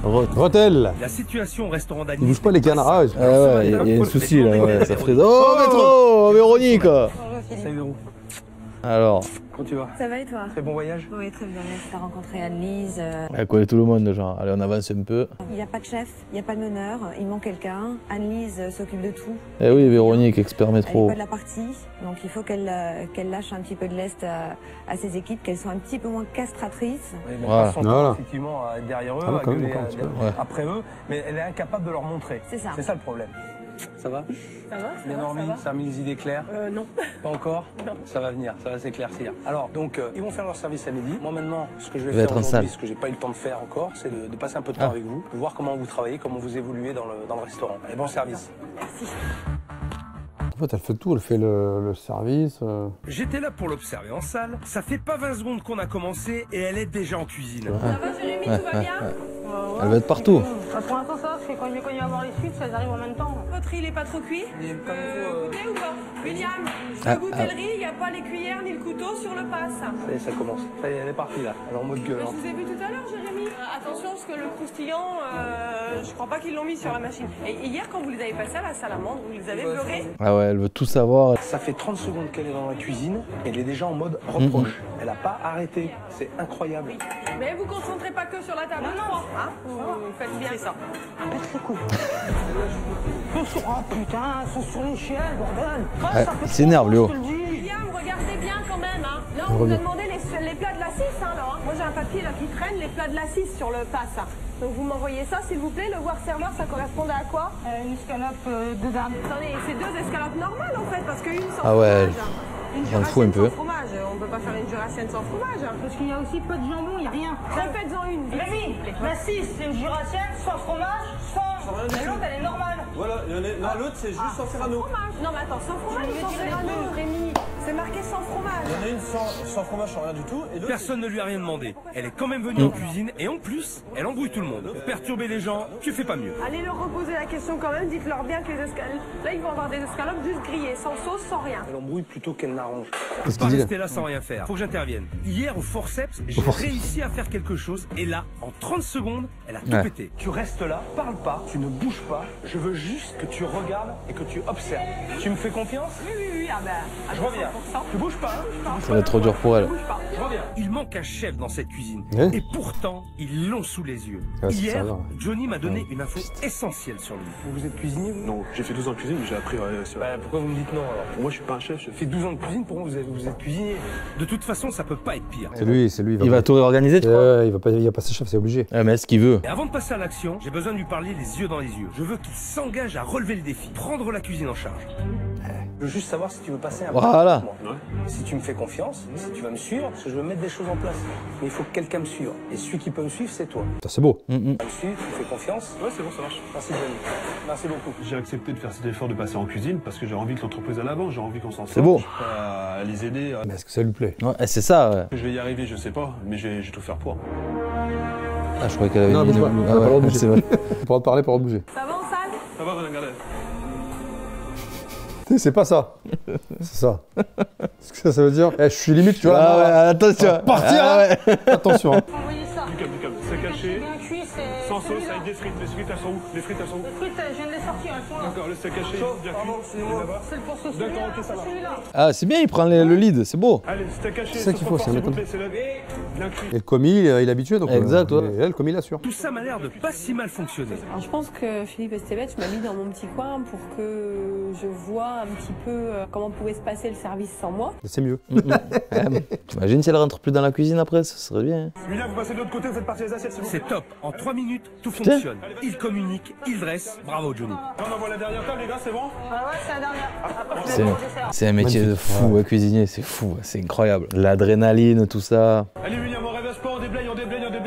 Rotel. La situation au restaurant d'Annise. Il bouge pas les canards. Ah, Ah ouais, il y a un souci là, ouais, ça ferait... Oh, métro, Véronique. Salut Véro. Alors, Comment tu vas? Ça va et toi? Très bon voyage? Oui, très bien. Merci. T'as rencontré Anne-Lise. elle connaît tout le monde, genre. Allez, on avance un peu. Il n'y a pas de chef, il n'y a pas de meneur, il manque quelqu'un. Anne-Lise s'occupe de tout. Eh oui, Véronique, expert Elle n'est métro. pas de la partie, donc il faut qu'elle lâche un petit peu de lest à ses équipes, qu'elles soient un petit peu moins castratrices. Oui, mais Voilà. pas son temps, effectivement, à être derrière eux, Ah, à quand même, gueuler encore un petit peu. Ouais. après eux, mais elle est incapable de leur montrer. C'est ça. C'est ça le problème. Ça va? Ça va? Bien dormi? Ça a mis les idées claires? Non. Pas encore? Non. Ça va venir, ça va s'éclaircir. Alors, donc, ils vont faire leur service à midi. Moi, maintenant, ce que je vais Il va faire être en aujourd'hui, salle. ce que j'ai pas eu le temps de faire encore, c'est de passer un peu de temps Ah. avec vous, de voir comment vous travaillez, comment vous évoluez dans le restaurant. Allez, bon service. Merci. En fait, elle fait tout. Elle fait le service. J'étais là pour l'observer en salle. Ça fait pas 20 secondes qu'on a commencé et elle est déjà en cuisine. Ça va Jérémy, tout va bien? Elle va être partout. Pour l'instant, ça va, parce que quand il va y avoir les suites, elles arrivent en même temps. Votre riz, il est pas trop cuit? Goûter ou pas? William, Ah, je goûter le riz, il n'y a pas les cuillères ni le couteau sur le pass. Ça y est, ça commence. Ça y est, elle est partie là. Elle est en mode gueule. Je vous ai vu tout à l'heure, Jérémy. Attention, parce que le croustillant, je crois pas qu'ils l'ont mis sur la machine. Et hier, quand vous les avez passés à la salamandre, vous les avez beurrés? Ah ouais, elle veut tout savoir. Ça fait 30 secondes qu'elle est dans la cuisine et elle est déjà en mode reproche. Elle n'a pas arrêté. C'est incroyable. Mais vous concentrez pas que sur la table. Non, hein? Vous faites bien ça. Oh putain, ils sont sur l'échelle, bordel. Ouais, il s'énerve, Léo. William, regardez bien quand même. Hein. Là, on vous a demandé les plats de la 6. Hein, là, hein. Moi, j'ai un papier là qui traîne, les plats de la 6 sur le pass. Hein. Donc, vous m'envoyez ça, s'il vous plaît. Le voir serveur, ça correspondait à quoi? Une escalope de dames. Attendez, c'est 2 escalopes normales en fait, parce qu'une sans Ah ouais, fromage. Hein. Une on le fout un jurassienne peu. sans fromage. On peut pas faire une jurassienne sans fromage. Hein. Parce qu'il y a aussi pas de jambon, il n'y a rien. Faites-en une. vite, Rémi, s'il vous plaît. la 6, c'est une jurassienne sans fromage, sans. Mais l'autre, elle est normale. Voilà, l'autre c'est juste sans serrano. Fromage. Non, mais attends, sans fromage ou sans serrano, Rémi? C'est marqué sans fromage. Il y en a une sans fromage, sans rien du tout. Et l'autre, Personne ne lui a rien demandé. Elle est quand même venue en cuisine et en plus, elle embrouille tout le monde. Pour perturber les gens, tu fais pas mieux. Allez leur reposer la question quand même. Dites-leur bien que les escalopes. Là, ils vont avoir des escalopes juste grillées, sans sauce, sans rien. Elle embrouille plutôt qu'elle n'arrange. Qu'est-ce Pas qu'il dit là? rester là sans rien faire. Faut que j'intervienne. Hier, au forceps, j'ai réussi à faire quelque chose et là, en 30 secondes, elle a tout Ouais. pété. Tu restes là, parle pas, tu ne bouges pas. Je veux juste que tu regardes et que tu observes. Tu me fais confiance? Oui, ah ben, à Je reviens. 100%. Tu bouges pas, hein? Ça va être trop dur pour elle. Bouge pas. Je reviens. Il manque un chef dans cette cuisine. Hein Et pourtant, ils l'ont sous les yeux. Ouais, c'est Hier, ça, là. Johnny m'a donné une info essentielle sur lui. Vous êtes cuisinier, vous? Non, j'ai fait 12 ans de cuisine, mais j'ai appris sur... Bah, pourquoi vous me dites non alors? Pour moi, je suis pas un chef. Fait 12 ans de cuisine, pour moi, vous êtes cuisinier. De toute façon, ça peut pas être pire. C'est lui. Il va tout réorganiser, tu crois? Il va passer chef, c'est obligé. Ouais, mais est-ce qu'il veut? Et avant de passer à l'action, j'ai besoin de lui parler les yeux dans les yeux. Je veux qu'il s'engage à relever le défi, prendre la cuisine en charge. Je veux juste savoir si tu veux passer un Voilà. peu avec moi. Si tu me fais confiance, si tu vas me suivre, parce que je veux mettre des choses en place. Mais il faut que quelqu'un me suive. Et celui qui peut me suivre, c'est toi. Ça, c'est beau. Tu me suis, tu me fais confiance. Ouais, c'est bon, ça marche. Merci Johnny. Merci beaucoup. J'ai accepté de faire cet effort de passer en cuisine parce que j'ai envie que l'entreprise aille avant, j'ai envie qu'on s'en sorte. C'est beau. À les aider. Mais est-ce que ça lui plaît? Ouais, c'est ça, ouais. Je vais y arriver, je sais pas, mais je vais tout faire pour. Ah, je croyais qu'elle avait Non, dit bouge pas. non. On a pas le droit de Ah ouais, bouger. c'est vrai. On pourra te parler pour bouger. Ça va en salle? Ça va, Madame Galet? C'est pas ça. C'est ça. Qu'est-ce que ça veut dire? Eh, je suis limite, tu vois. Ah là, ouais, attention. partir, Ah là. ouais. Attention. Hein. Envoyez ça. Du calme, c'est caché. Bien cuit, c'est. Sans sauce, avec des frites. Les frites, elles sont où? Les frites, elles sont où? Les frites, je viens de les sortir, elles sont là. D'accord, le steak haché. Pardon, excusez-moi. C'est le pour ce celui-là. D'accord, ok, ça va. Celui-là. Ah, c'est bien, il prend le lead, c'est beau. Allez, steak haché. C'est ça qu'il faut, c'est un s'il vous méthode. plaît, c'est le bien cuit. Et le commis, il est habitué, donc. Exact, ouais. Et là, le commis, il assure. Tout ça m'a l'air de pas si mal fonctionner. Alors je pense que Philippe Estevez m'a mis dans mon petit coin pour que je vois un petit peu comment pouvait se passer le service sans moi. C'est mieux. T'imagines si elle rentre plus dans la cuisine après, ça serait bien. Julien, vous passez de l'autre côté, vous faites partie des assiettes, s'il vous plaît. C'est top. En 3 minutes, tout fonctionne. Il communique, il dresse. Bravo, Johnny. On envoie la dernière table, les gars, c'est bon? Ah ouais, c'est la dernière. Après, C'est un métier de fou, cuisinier, c'est fou, c'est incroyable. L'adrénaline, tout ça. Allez, William, on rêve pas, on déblaye,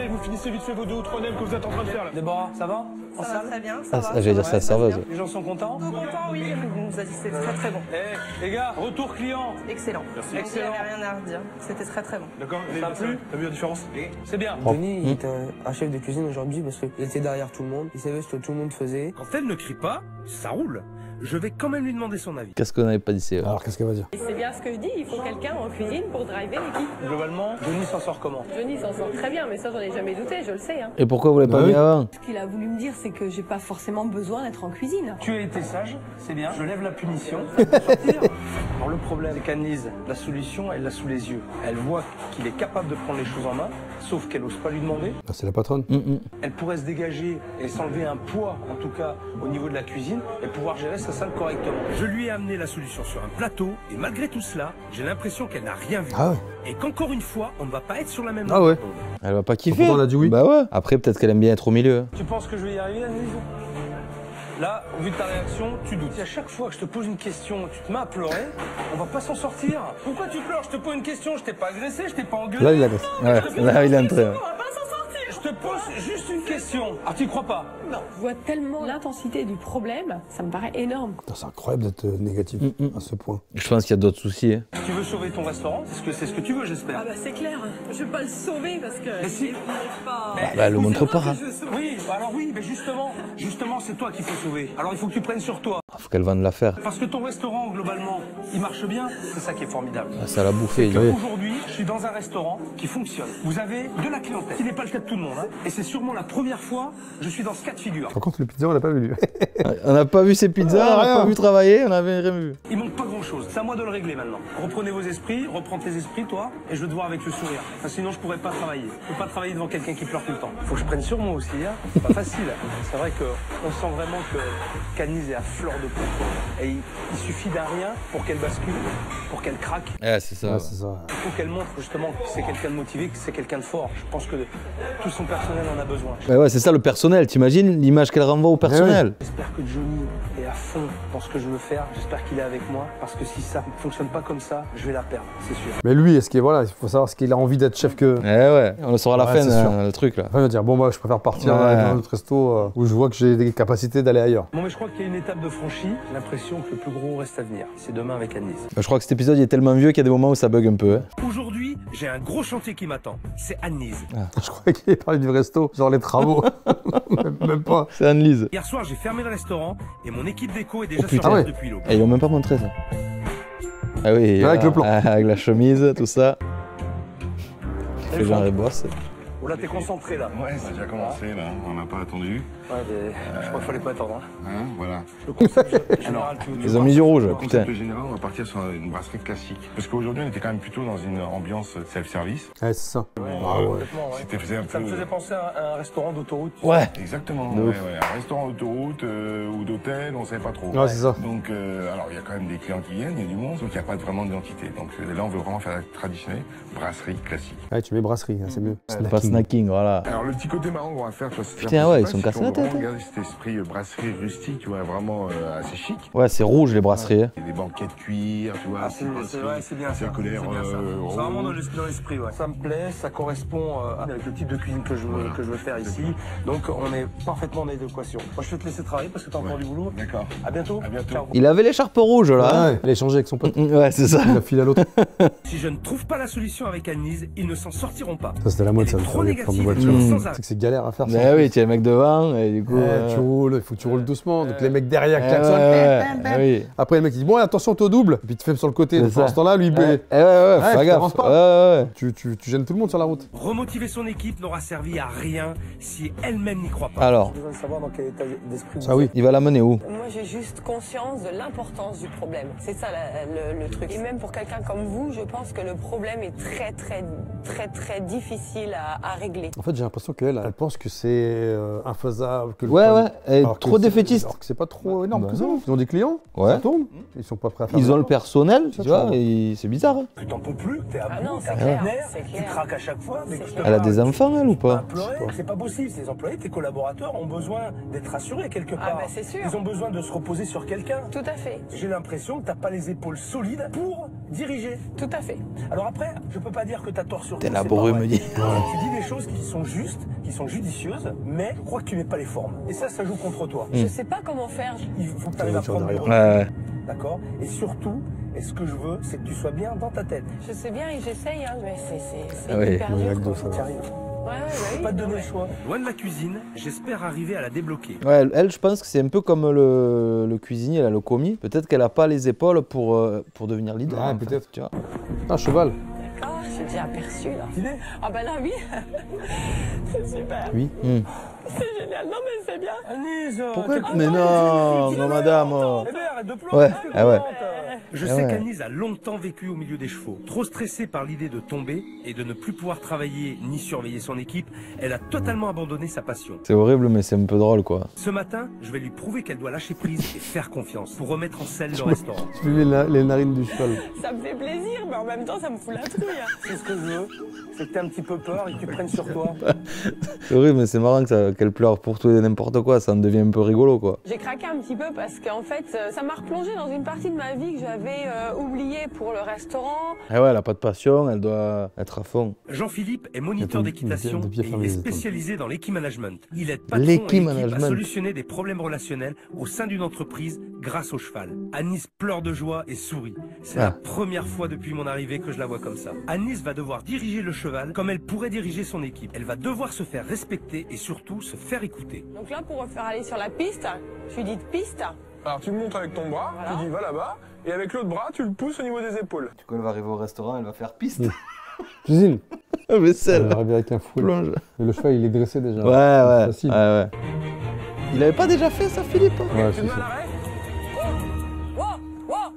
vous finissez vite fait vos 2 ou 3 nems que vous êtes en train de faire là. Déborah, ça va? Ça va très bien, Ah, j'allais dire ça, serveuse. Les gens sont contents? Tout content, oui. Il nous a dit que c'était très très bon. Eh, les gars, retour client. Excellent. Merci. Excellent. Il n'y avait rien à redire. C'était très très bon. D'accord, ça a plu? T'as vu la différence? C'est bien. Denis, il était un chef de cuisine aujourd'hui parce qu'il était derrière tout le monde. Il savait ce que tout le monde faisait. Quand elle ne crie pas, ça roule. Je vais quand même lui demander son avis. Qu'est-ce qu'on n'avait pas dit, c'est Alors, qu'est-ce qu'elle va dire? Et c'est bien ce que je dis, il faut quelqu'un en cuisine pour driver l'équipe. Globalement, Denis s'en sort comment? Johnny s'en sort très bien, mais ça j'en ai jamais douté, je le sais. Hein. Et pourquoi vous l'avez pas mis avant? Ce qu'il a voulu me dire, c'est que j'ai pas forcément besoin d'être en cuisine. Tu as été sage, c'est bien. Je lève la punition. Alors le problème, c'est qu'Annelise, la solution, elle l'a sous les yeux. Elle voit qu'il est capable de prendre les choses en main, sauf qu'elle n'ose pas lui demander. Ah, c'est la patronne. Elle pourrait se dégager et s'enlever un poids, en tout cas au niveau de la cuisine, et pouvoir gérer sa salle correctement. Je lui ai amené la solution sur un plateau et malgré tout cela, j'ai l'impression qu'elle n'a rien vu. Ah ouais. Et qu'encore une fois, on ne va pas être sur la même Ah ouais. Elle va pas kiffer. Pourtant, elle a dit oui. Bah ouais. Après, peut-être qu'elle aime bien être au milieu. Tu penses que je vais y arriver, Annelise? Là, au vu de ta réaction, tu doutes. Si à chaque fois que je te pose une question, tu te mets à pleurer, on va pas s'en sortir. Pourquoi tu pleures? Je te pose une question, je t'ai pas agressé, je t'ai pas engueulé. Là, il agresse. Ouais, là, il est entré. On va pas s'en sortir. Je te pose juste une question. Ah, tu y crois pas? Non. Je vois tellement l'intensité du problème, ça me paraît énorme. Putain, c'est incroyable d'être négatif à ce point. Je pense qu'il y a d'autres soucis. Hein. Tu veux sauver ton restaurant? C'est ce que tu veux, j'espère. Ah bah c'est clair, je vais pas le sauver parce que Mais si. il est pas... Bah, elle le montre pas. Hein. Oui, alors oui, mais justement, c'est toi qu'il faut sauver. Alors il faut que tu prennes sur toi. Faut qu'elle vende l'affaire. Parce que ton restaurant, globalement, il marche bien. C'est ça qui est formidable. Ah, ça l'a bouffé. Aujourd'hui, je suis dans un restaurant qui fonctionne. Vous avez de la clientèle, ce qui n'est pas le cas de tout le monde. Hein. Et c'est sûrement la première fois que je suis dans ce cas de figure. Par contre, le pizza, on l'a pas vu. On n'a pas vu ses pizzas, on n'a pas vu travailler, on avait rien vu. Il manque pas grand-chose. C'est à moi de le régler maintenant. Reprenez vos esprits, reprends tes esprits, toi, et je veux te voir avec le sourire. Enfin, sinon, je pourrais pas travailler. Je peux pas travailler devant quelqu'un qui pleure tout le temps. Faut que je prenne sur moi aussi. Hein. C'est pas facile. C'est vrai qu'on sent vraiment qu'Annelise est à fleur de peau. Et il suffit d'un rien pour qu'elle bascule, pour qu'elle craque. Ouais, c'est ça. Ouais, c'est ça. Il faut qu'elle montre justement que c'est quelqu'un de motivé, que c'est quelqu'un de fort. Je pense que tout son personnel en a besoin. Ouais, c'est ça le personnel. T'imagines l'image qu'elle renvoie au personnel. J'espère que Johnny est à fond dans ce que je veux faire. J'espère qu'il est avec moi. Parce que si ça ne fonctionne pas comme ça, je vais la perdre, c'est sûr. Mais lui, est-ce qu'il voilà, il faut savoir ce qu'il a envie d'être chef que. Ouais, on le saura à la fin, le truc là. Enfin, il va dire bon, moi, je préfère partir dans un autre resto où je vois que j'ai des capacités d'aller ailleurs. Bon, mais je crois qu'il y a une étape de franchie. J'ai l'impression que le plus gros reste à venir. C'est demain avec Annelise. Je crois que cet épisode il est tellement vieux qu'il y a des moments où ça bug un peu. Hein. Aujourd'hui, j'ai un gros chantier qui m'attend. C'est Annelise. Je croyais qu'il parlait du resto, genre les travaux. Même pas. C'est Annelise. Hier soir, j'ai fermé le restaurant et mon équipe déco est déjà putain. sur place depuis l'aube. Et ils l'ont même pas montré ça. Ah oui, avec le plan. Avec la chemise, tout ça. Il fait genre les boss. Oh là, t'es concentré là. Ouais, c'est déjà commencé là, on n'a pas attendu. Ouais, mais je crois qu'il fallait pas attendre. Hein, voilà. Le concept général, Ils ont mis du rouge, le putain. concept général, on va partir sur une brasserie classique. Parce qu'aujourd'hui, on était quand même plutôt dans une ambiance self-service. Ouais, c'est ça. C'était faisait un peu... Ça me faisait penser à un restaurant d'autoroute. Ouais. Exactement. Ouais, un restaurant d'autoroute ou d'hôtel, on savait pas trop. Ouais, c'est ça. Donc, alors, il y a quand même des clients qui viennent, il y a du monde, donc il n'y a pas vraiment d'identité. Donc là, on veut vraiment faire la traditionnelle brasserie classique. Ouais, tu mets brasserie, hein, c'est mieux. Pas snacking, voilà. Alors, le petit côté marrant qu'on va faire, tu vois, c'est putain, ouais, ils sont cassés la tête. Regarde cet esprit brasserie rustique, tu vois, vraiment assez chic. Ouais, c'est rouge les brasseries. Il y a des banquettes cuir, tu vois. C'est bien ça. C'est vraiment dans l'esprit, ouais. Ça me plaît, ça correspond avec le type de cuisine que je veux faire ici. Donc, on est parfaitement en adéquation. Moi, je vais te laisser travailler parce que t'as encore du boulot. D'accord. À bientôt. À bientôt. Ciao. Il avait l'écharpe rouge là. Ouais, il a échangé avec son pote. Ouais, c'est ça. Il a filé à l'autre. Si je ne trouve pas la solution avec Annelise, ils ne s'en sortiront pas. Ça, c'était la mode, Elle ça. est trop de voiture. C'est que c'est galère à faire ça. Mais oui, tu as les mecs devant et du coup. Tu roules, il faut que tu roules doucement. Donc les mecs derrière klaxonnent. Oui. Après, le mec il dit bon, attention, t'es au double. Et puis tu fais sur le côté. Pendant ce temps-là, lui, fais gaffe. Tu gênes tout le monde sur la route. Remotiver son équipe n'aura servi à rien si elle-même n'y croit pas. Alors, J'ai besoin de savoir dans quel état d'esprit ça oui. Il va l'amener où? Moi, j'ai juste conscience de l'importance du problème. C'est ça le truc. Et même pour quelqu'un comme vous, je pense que le problème est très difficile à régler. En fait, j'ai l'impression qu'elle pense que c'est infaisable. Que elle est trop défaitiste. Alors que c'est pas trop énorme que ça. Ils ont des clients, ça tourne. Ils sont pas prêts à faire. Ils ont le personnel, tu vois, et c'est bizarre. Tu t'en peux plus, t'es à bout, c'est t'as clair, nerf, c'est tu clair. craques à chaque fois. Elle a des enfants, elle, ou pas? C'est pas possible, ces employés, tes collaborateurs ont besoin d'être rassurés quelque part. Ah bah c'est sûr. Ils ont besoin de se reposer sur quelqu'un. Tout à fait. J'ai l'impression que t'as pas les épaules solides pour diriger. Tout à fait. Alors après, je peux pas dire que t'as tort sur tout. T'es laborieux, me dit. Tu dis des choses qui sont justes, qui sont judicieuses, mais je crois que tu mets pas les formes. Et ça joue contre toi. Je sais pas comment faire. Il faut que tu arrives à prendre le recul. D'accord. Et surtout, et ce que je veux, c'est que tu sois bien dans ta tête. Je sais bien et j'essaye, hein, mais c'est oui. hyper dur. Tu arrives. Ouais, Pas te donner le choix. Loin de la cuisine, j'espère arriver à la débloquer. Ouais, elle, je pense que c'est un peu comme le cuisinier, là, le commis. Peut-être qu'elle a pas les épaules pour devenir leader. Ah, en peut-être. fait, tu vois. Un cheval. D'accord, j'ai déjà aperçu là. Stylé. Ah bah là oui. C'est super. Oui. C'est génial. Non mais c'est bien. Agnès, Pourquoi? Mais non, madame. Eh ben, arrête de pleurer. Ouais, qu'est-ce que ah ouais. tu plantes Je sais qu'Agnès a longtemps vécu au milieu des chevaux. Trop stressée par l'idée de tomber et de ne plus pouvoir travailler ni surveiller son équipe, elle a totalement abandonné sa passion. C'est horrible, mais c'est un peu drôle, quoi. Ce matin, je vais lui prouver qu'elle doit lâcher prise et faire confiance pour remettre en selle le restaurant. Tu lui mets les narines du cheval. Ça me fait plaisir, mais en même temps ça me fout la trouille. C'est ce que je veux, c'est que t'aies un petit peu peur et que tu prennes sur toi. C'est horrible, mais c'est marrant qu'elle pleure pour tout et n'importe quoi. Ça en devient un peu rigolo, quoi. J'ai craqué un petit peu parce qu'en fait, ça m'a replongé dans une partie de ma vie que j'avais oubliée pour le restaurant. Eh ouais, elle a pas de passion, elle doit être à fond. Jean-Philippe est moniteur d'équitation et il est spécialisé dans l'équipe management. Il aide patron et équipe à solutionner des problèmes relationnels au sein d'une entreprise grâce au cheval. Agnès pleure de joie et sourit. C'est la première fois depuis mon arrivée que je la vois comme ça. Agnès va devoir diriger le cheval comme elle pourrait diriger son équipe. Elle va devoir se faire respecter et surtout se faire écouter. Donc là, pour faire aller sur la piste, je lui dis de piste. Alors tu me montres avec ton bras, tu dis va là-bas, et avec l'autre bras, tu le pousses au niveau des épaules. Du coup, elle va arriver au restaurant, elle va faire piste. Cuisine. Vaisselle. Elle va arriver avec un fouet. Plonge. Et le cheval, il est dressé déjà. Ouais. Il avait pas déjà fait ça, Philippe? Ouais, c'est ça.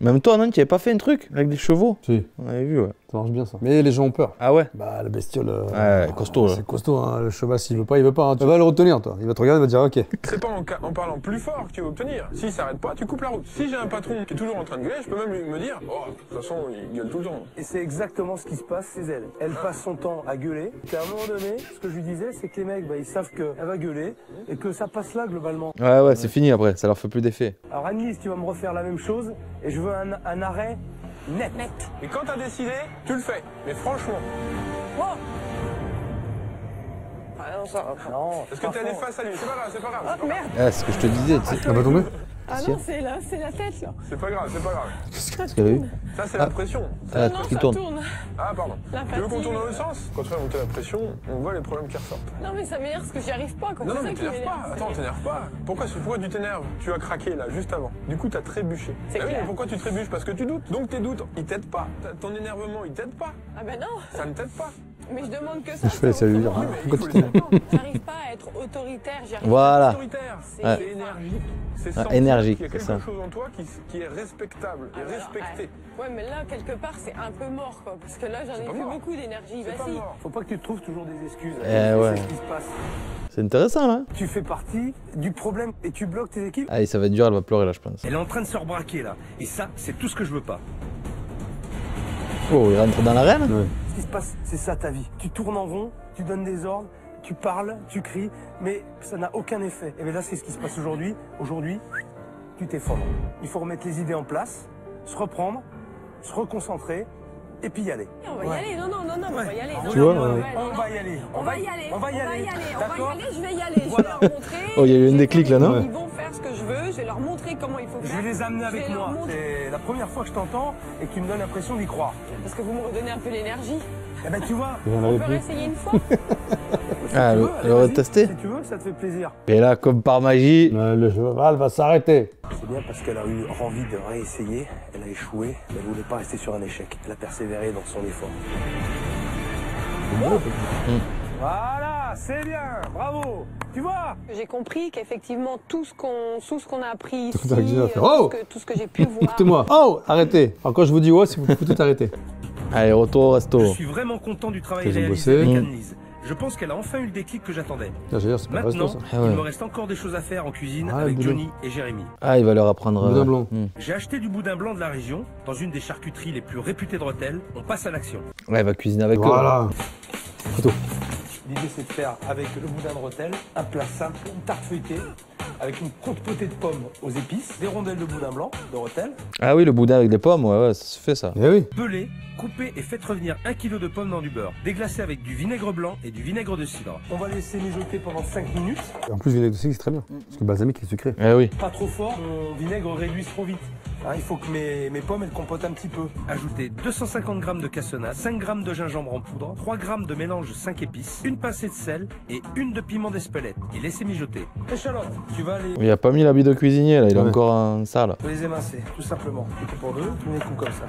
Même toi, non, tu avais pas fait un truc avec des chevaux? Si. On avait vu, ouais. Ça marche bien ça. Mais les gens ont peur. Ah ouais? Bah la bestiole. Ouais, costaud là. C'est costaud, hein. Le cheval, s'il veut pas, il veut pas. Hein. Tu vas le retenir, toi. Il va te regarder, il va te dire ok. C'est pas en parlant plus fort que tu veux obtenir. S'il s'arrête pas, tu coupes la route. Si j'ai un patron qui est toujours en train de gueuler, je peux même me dire, oh, de toute façon, il gueule tout le temps. Et c'est exactement ce qui se passe chez elle. Elle passe son temps à gueuler. Et à un moment donné, ce que je lui disais, c'est que les mecs, ils savent qu'elle va gueuler et que ça passe là globalement. Ouais, c'est fini après, ça leur fait plus d'effet. Alors Agnès, tu vas me refaire la même chose et je veux un arrêt net. Et quand t'as décidé, tu le fais. Mais franchement. Non. Parce que t'es allé face à lui, c'est pas grave, c'est pas grave. Oh merde. Ah, c'est ce que je te disais, tu sais. Elle va tomber? Ah non, c'est la tête là. C'est pas grave, c'est pas grave. Qu'est-ce qu'elle a eu? Ça, c'est la pression. Ah, Non, qui ça tourne. Ah, pardon. Tu veux qu'on tourne dans l'autre sens? Quand tu fais monter la pression, on voit les problèmes qui ressortent. Non mais ça m'énerve parce que j'y arrive pas. Non, mais t'énerves pas. Attends, t'énerves pas. Pourquoi tu t'énerves? Tu as craqué là, juste avant. Du coup, t'as trébuché. C'est oui, clair. mais pourquoi tu trébuches? Parce que tu doutes. Donc tes doutes, ils t'aident pas. Ton énervement, il t'aide pas. Ah ben non. Ça ne t'aide pas. Mais je demande que ça. Je fais, ça lui dire. Pourquoi tu t'énerves? J'arrive pas à être autoritaire. Voilà. Autoritaire, c'est énergique. C'est énergique, qu'il y a c'est quelque ça. chose en toi qui est respectable et respecté. Ouais, mais là, quelque part, c'est un peu mort, quoi. Parce que là, j'en ai plus beaucoup d'énergie. C'est pas mort. Faut pas que tu te trouves toujours des excuses. Ouais. C'est ce qui se passe. C'est intéressant là. Tu fais partie du problème et tu bloques tes équipes. Allez, ça va être dur, elle va pleurer là, je pense. Elle est en train de se rebraquer là. Et ça, c'est tout ce que je veux pas. Oh, il rentre dans l'arène? Ouais. Ce qui se passe, c'est ça ta vie. Tu tournes en rond, tu donnes des ordres, tu parles, tu cries, mais ça n'a aucun effet. Et bien là, c'est ce qui se passe aujourd'hui. Aujourd'hui, tu t'effondres. Il faut remettre les idées en place, se reprendre, se reconcentrer et puis y aller. On va y aller, non, on va y aller. Tu vois, on va y aller. On va y aller, On va y aller. je vais y aller, je vais leur montrer. Oh, il y a eu un déclic là, non? Ils vont faire ce que je veux, je vais leur montrer comment il faut faire. Je vais les amener avec moi. C'est la première fois que je t'entends et que tu me donnes l'impression d'y croire. Parce que vous me redonnez un peu l'énergie. Eh ben tu vois, on peut réessayer une fois. Ah, le retester. Si tu veux, ça te fait plaisir. Et là, comme par magie... Le cheval va s'arrêter. C'est bien parce qu'elle a eu envie de réessayer, elle a échoué, mais elle ne voulait pas rester sur un échec. Elle a persévéré dans son effort. Voilà, c'est bien, bravo. Tu vois? J'ai compris qu'effectivement, tout ce qu'on a appris ici, tout ce que j'ai pu voir... Écoutez-moi. Oh, arrêtez. Encore je vous dis ouais, si vous pouvez tout arrêter. Allez, retour au resto. Je suis vraiment content du travail réalisé avec Anne-Lise. Je pense qu'elle a enfin eu le déclic que j'attendais. Maintenant, il me reste encore des choses à faire en cuisine avec Johnny et Jérémy. Ah, il va leur apprendre... Boudin blanc. J'ai acheté du boudin blanc de la région, dans une des charcuteries les plus réputées de Rethel. On passe à l'action. Ouais, il va cuisiner avec eux. Voilà. Couteau. L'idée c'est de faire avec le boudin de Rethel un plat simple, une tarte feuilletée, avec une potée de pommes aux épices, des rondelles de boudin blanc de Rethel. Ah oui, le boudin avec des pommes, ouais, ça se fait ça. Eh oui. Pelez, coupez et faites revenir 1 kg de pommes dans du beurre. Déglacé avec du vinaigre blanc et du vinaigre de cidre. On va laisser mijoter pendant 5 minutes. Et en plus, le vinaigre de cidre, c'est très bien. Parce que le balsamique est sucré. Eh oui. Pas trop fort, mon vinaigre réduise trop vite. Il faut que mes pommes elles compotent un petit peu. Ajoutez 250 g de cassonade, 5 g de gingembre en poudre, 3 g de mélange 5 épices, une pincée de sel et une de piment d'Espelette. Et laissez mijoter. Échalote, tu vas les... Il a pas mis l'habit de cuisinier là, il est encore en salle. Tu vas les émincer, tout simplement. Tu coupes en deux, tu mets les coups comme ça.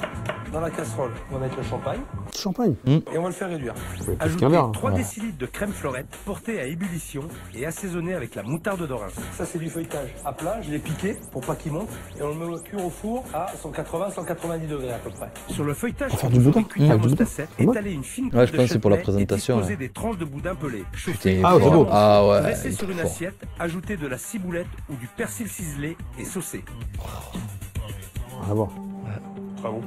Dans la casserole, on va mettre le champagne. Champagne. Et on va le faire réduire. Ajoutez 3 décilitres de crème fleurette, portée à ébullition et assaisonnée avec la moutarde de Reims. Ça c'est du feuilletage à plat, je l'ai piqué pour pas qu'il monte. Et on le met au cuire au four à 180-190 degrés à peu près. Sur le feuilletage, vous aurez cuit un thermostat, étaler une fine couche de c'est pour la châtelet présentation. et disposer des tranches de boudin pelé. Chauffez, dressez sur une assiette, ajoutez de la ciboulette ou du persil ciselé et saucez. On va voir. Très bon.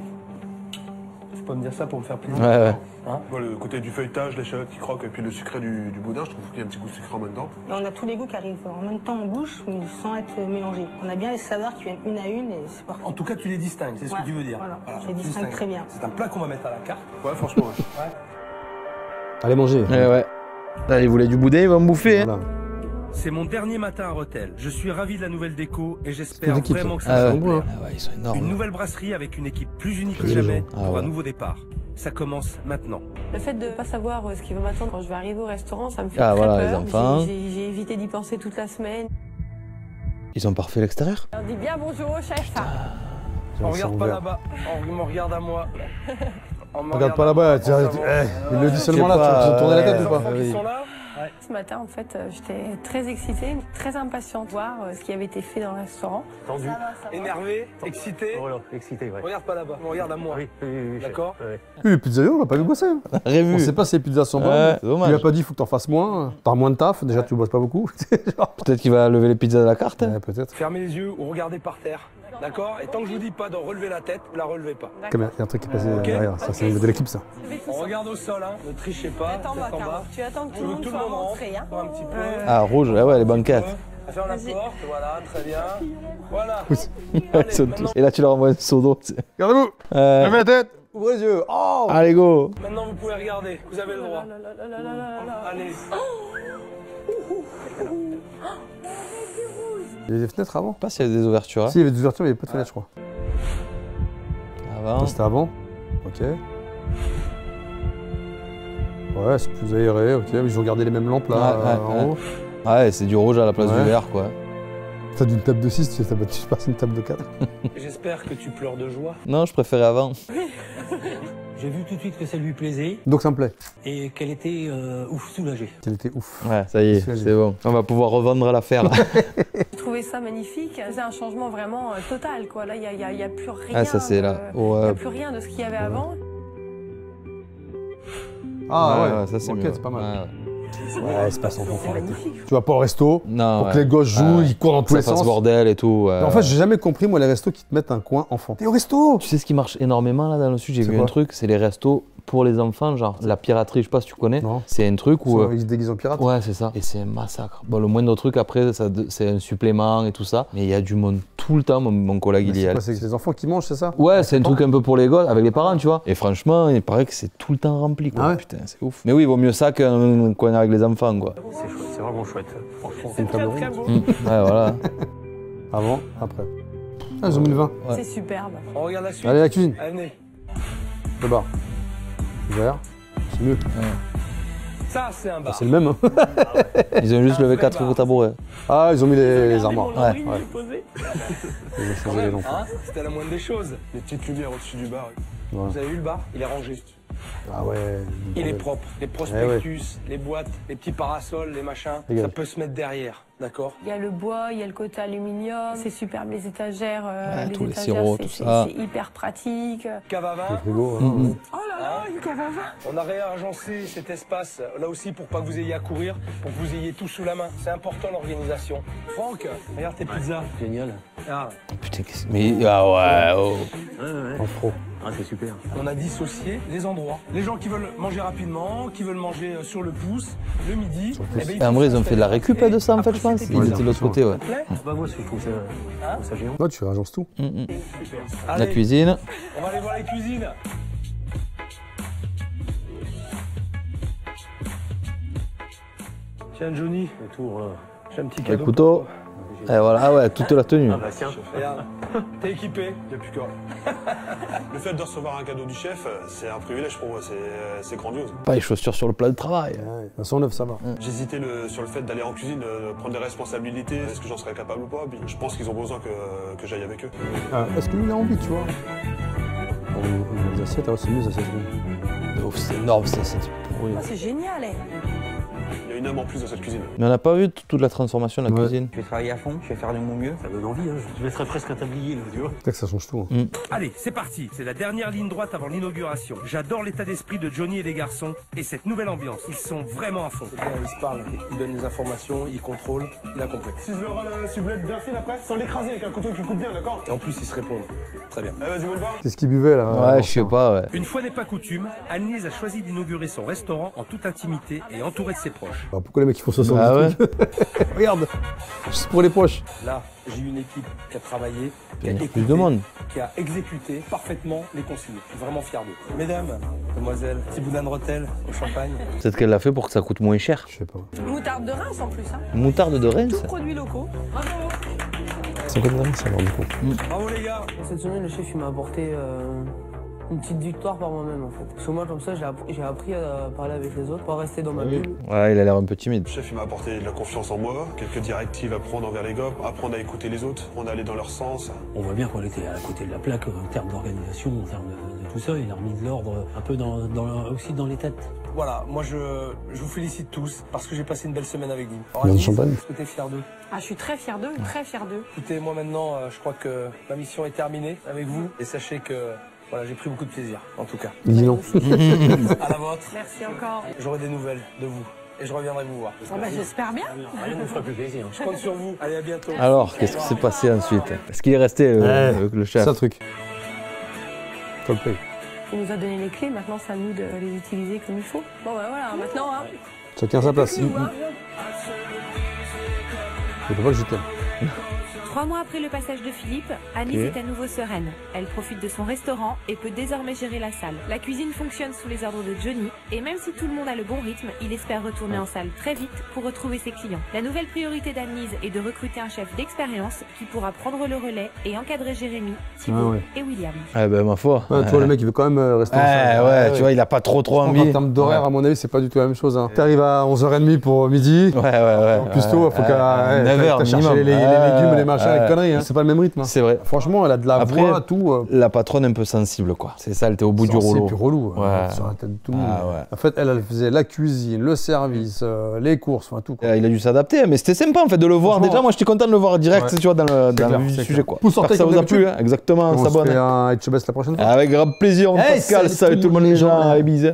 Tu peux me dire ça pour me faire plaisir? Ouais. Hein, moi, le côté du feuilletage, l'échalote qui croque et puis le sucré du boudin, je trouve qu'il y a un petit goût sucré en même temps. On a tous les goûts qui arrivent en même temps en bouche, mais sans être mélangés. On a bien les saveurs qui viennent une à une et c'est parfait. En tout cas, tu les distingues, c'est ce que tu veux dire. Voilà, je les distingue très bien. C'est un plat qu'on va mettre à la carte. Ouais, franchement, ouais. Allez manger. Ouais. Là, il voulait du boudin, il va me bouffer. Voilà. C'est mon dernier matin à Rethel. Je suis ravi de la nouvelle déco et j'espère vraiment que ça va plaire. Ils sont énormes. Une nouvelle brasserie avec une équipe plus unie que jamais pour un nouveau départ. Ça commence maintenant. Le fait de ne pas savoir ce qui va m'attendre quand je vais arriver au restaurant, ça me fait très peur. Les enfants. J'ai évité d'y penser toute la semaine. Ils ont parfait l'extérieur. On dit bien bonjour au chef. On regarde pas là-bas, on me regarde à moi. Regarde pas là-bas, il le dit seulement là, tu vas tourner la tête ou pas? Ils sont là. Ce matin, en fait, j'étais très excitée, très impatiente de voir ce qui avait été fait dans le restaurant. Tendu, énervé, excité. Excité, ouais. Regarde pas là-bas, on regarde à moi. Oui. D'accord. Oui, les pizzerias, on l'a pas vu bosser. On sait pas si les pizzas sont bonnes. Il lui a pas dit, il faut que t'en fasses moins. T'as moins de taf, déjà tu bosses pas beaucoup. Peut-être qu'il va lever les pizzas de la carte. Peut-être. Fermez les yeux ou regardez par terre. D'accord? Et tant que je vous dis pas de relever la tête, la relevez pas. Il y a un truc qui est passé derrière, ça c'est de l'équipe ça. On regarde au sol, hein. Ne trichez pas. En bas. Tu attends que tout le monde soit rentré. Un petit peu. Ah, rouge, ouais, les banquettes. Ferme la porte, voilà, très bien. Voilà. Allez, et là, tu leur envoies un seau d'eau. Regardez-vous. Levez la tête. Ouvrez les yeux. Oh. Allez, go. Maintenant, vous pouvez regarder. Vous avez le droit. Allez. Il y avait des fenêtres avant? Je sais pas s'il y avait des ouvertures. Hein. Si, il y avait des ouvertures, mais il n'y avait pas de fenêtres, je crois. Avant. C'était avant? Ok. Ouais, c'est plus aéré, ok. Mais je regardais les mêmes lampes là, en haut. Ouais, c'est du rouge à la place du vert, quoi. T'as d'une table de 6, tu passes une table de 4. J'espère que tu pleures de joie. Non, je préférais avant. J'ai vu tout de suite que ça lui plaisait. Donc ça me plaît. Et qu'elle était soulagée. Qu'elle était ouf. Ouais, ça y est, c'est bon. On va pouvoir revendre l'affaire. J'ai trouvé ça magnifique. C'est un changement vraiment total, quoi. Là, il n'y a plus rien. Ah, ça c'est là. Il n'y a plus rien de ce qu'il y avait avant. Ah ouais, ça c'est c'est pas mal. Ouais, c'est pas sans enfant. Tu vas pas au resto non, pour que les gosses jouent, ils courent dans tous les sens. Ça fasse bordel et tout. En fait, j'ai jamais compris, moi, les restos qui te mettent un coin enfant. T'es au resto! Tu sais ce qui marche énormément là dans le sud, j'ai vu un truc, c'est les restos pour les enfants, genre la piraterie, je sais pas si tu connais. C'est un truc où. Ils se déguisent en pirates. Ouais, c'est ça. Et c'est un massacre. Bon, le moindre truc après, c'est un supplément et tout ça. Mais il y a du monde tout le temps, mon collègue il y est. C'est les enfants qui mangent, c'est ça? Ouais, c'est un truc un peu pour les gosses, avec les parents, tu vois. Et franchement, il paraît que c'est tout le temps rempli, quoi. Ah ouais. Putain, c'est ouf. Mais oui, il vaut mieux ça qu'un coin avec les enfants, quoi. C'est chouette, c'est vraiment chouette. Franchement, C'est très beau. Ouais, voilà. Avant, après. Ah, ils ont mis le vin. Ouais. C'est superbe. On regarde la suite. Allez, la cuisine. Allez, venez. Le bar. Vert. C'est mieux. Ça, c'est un bar. C'est le même. Hein. Ils ont juste levé 4 tabourets. Ah, ils ont mis les armoires. Ouais. Ils ont changé les lampes. Hein, c'était la moindre des choses. Les petites lumières au-dessus du bar. Ouais. Vous avez vu le bar? Il est rangé. Ah ouais. Il est propre. Les prospectus, les boîtes, les petits parasols, les machins, ça peut se mettre derrière, d'accord? Il y a le bois, il y a le côté aluminium, c'est superbe, les étagères, tous les sirops, tout ça. C'est hyper pratique. Cave à vin. Frigo, Oh là là, une cave à vin. On a réagencé cet espace, là aussi, pour pas que vous ayez à courir, pour que vous ayez tout sous la main. C'est important l'organisation. Franck, regarde tes pizzas. Génial. Ah. Putain, mais... Ah ouais, oh. En fro. Ah, c'est super. On a dissocié les endroits. Les gens qui veulent manger rapidement, qui veulent manger sur le pouce, le midi. En vrai, ils ont fait de la récup de ça, en fait, je pense. Ils étaient de l'autre côté, ouais. Bah, moi, je trouve ça géant. Ouais, tu réagences tout. La cuisine. On va aller voir les cuisines. Tiens, Johnny. J'ai un petit cadeau. Le couteau. Et voilà, ah ouais, toute la tenue. Ah bah tiens. Regarde, t'es équipé, y'a plus qu'à. Le fait de recevoir un cadeau du chef, c'est un privilège pour moi, c'est grandiose. Pas les chaussures sur le plat de travail. Ouais, de 109, ça va. J'hésitais sur le fait d'aller en cuisine, prendre des responsabilités, est-ce que j'en serais capable ou pas. Puis je pense qu'ils ont besoin que j'aille avec eux. Est-ce que lui, il a envie, tu vois? Les assiettes, c'est mieux, les assiettes. C'est énorme, ça, c'est pourri. Oh, c'est génial, hein. Il y a une âme en plus dans cette cuisine. Mais on n'a pas vu toute la transformation de la cuisine. Je vais travailler à fond, je vais faire de mon mieux. Ça donne envie, hein. Je mettrais presque un tablier, là, tu vois. Peut-être que ça change tout. Hein. Allez, c'est parti. C'est la dernière ligne droite avant l'inauguration. J'adore l'état d'esprit de Johnny et les garçons et cette nouvelle ambiance. Ils sont vraiment à fond. Ils se parlent, ils donnent les informations, ils contrôlent, il a compris. Si je leur rends la ciblette bien fine après, sans l'écraser avec un couteau qui coupe bien, d'accord? Et en plus, ils se répondent. Très bien. Vas-y, mon bar. C'est ce qu'ils buvaient là. Ouais, je sais pas, ouais. Une fois n'est pas coutume, Annelise a choisi d'inaugurer son restaurant en toute intimité et entourée de ses proches. Alors, pourquoi les mecs ils font ça sans Ah ouais. Regarde, juste pour les proches. Là, j'ai une équipe qui a travaillé, qui a Il y a écouté, plus de monde. qui a exécuté parfaitement les consignes. Je suis vraiment fier d'eux. Mesdames, demoiselles, petit boudin de rotelle au champagne. Peut-être qu'elle l'a fait pour que ça coûte moins cher. Je sais pas. Moutarde de Reims en plus. Hein. Moutarde de Rennes. Tous produits locaux. Bravo. C'est quoi de Reims alors du coup? Bravo les gars. Cette semaine, le chef il m'a apporté une petite victoire par moi-même en fait. Parce que moi comme ça j'ai appris à parler avec les autres, pas rester dans ma bulle. Ouais, il a l'air un peu timide. Le chef il m'a apporté de la confiance en moi, quelques directives à prendre envers les gars, apprendre à écouter les autres, on allait dans leur sens. On voit bien qu'on était à côté de la plaque en termes d'organisation, en termes de tout ça. Il a remis de l'ordre un peu aussi dans les têtes. Voilà, moi je vous félicite tous parce que j'ai passé une belle semaine avec vous. Bien de champagne. Est-ce que t'es fier d'eux? Ah, je suis très fier d'eux, très fier d'eux. Écoutez, moi maintenant, je crois que ma mission est terminée avec vous et sachez que voilà, j'ai pris beaucoup de plaisir, en tout cas. Dis non. À la vôtre. Merci encore. J'aurai des nouvelles de vous et je reviendrai vous voir. Oh, bah, j'espère bien. Rien ne nous fera plus plaisir. Je compte sur vous. Allez, à bientôt. Alors, qu'est-ce qui s'est passé ensuite? Est-ce qu'il est resté le chef? C'est ça le truc. Coldplay. Il nous a donné les clés, maintenant c'est à nous de les utiliser comme il faut. Bon bah voilà, maintenant hein. Chacun sa place. Je peux pas le jeter. 3 mois après le passage de Philippe, Annelise est à nouveau sereine. Elle profite de son restaurant et peut désormais gérer la salle. La cuisine fonctionne sous les ordres de Johnny et même si tout le monde a le bon rythme, il espère retourner en salle très vite pour retrouver ses clients. La nouvelle priorité d'Annelise est de recruter un chef d'expérience qui pourra prendre le relais et encadrer Jérémy, Thibaut et William. Ah ben ma foi. Ouais, tu vois, le mec il veut quand même rester en salle. Ouais, tu vois, il a pas trop envie. En termes d'horaire, à mon avis, c'est pas du tout la même chose. Hein. T'arrives à 11h30 pour midi. Ouais. En plus tôt, il faut qu'à 9h chercher les légumes, les machins, les conneries. Hein. C'est pas le même rythme. Hein. C'est vrai. Franchement, elle a de la voix, tout. La patronne un peu sensible, quoi. C'est ça, elle était au bout du rouleau. C'est plus relou. Ouais. Sur la tête de tout le monde. En fait, elle faisait la cuisine, le service, les courses, enfin tout. Quoi. Il a dû s'adapter, mais c'était sympa en fait de le voir. Déjà, moi, j'étais content de le voir direct, tu vois, dans le vif du sujet, quoi. J'espère que ça vous a plu, hein. Exactement. On s'abonne. On se fait un Etchebest la prochaine fois. Avec grand plaisir, Pascal. Salut tout le monde, les gens. Allez, bisous.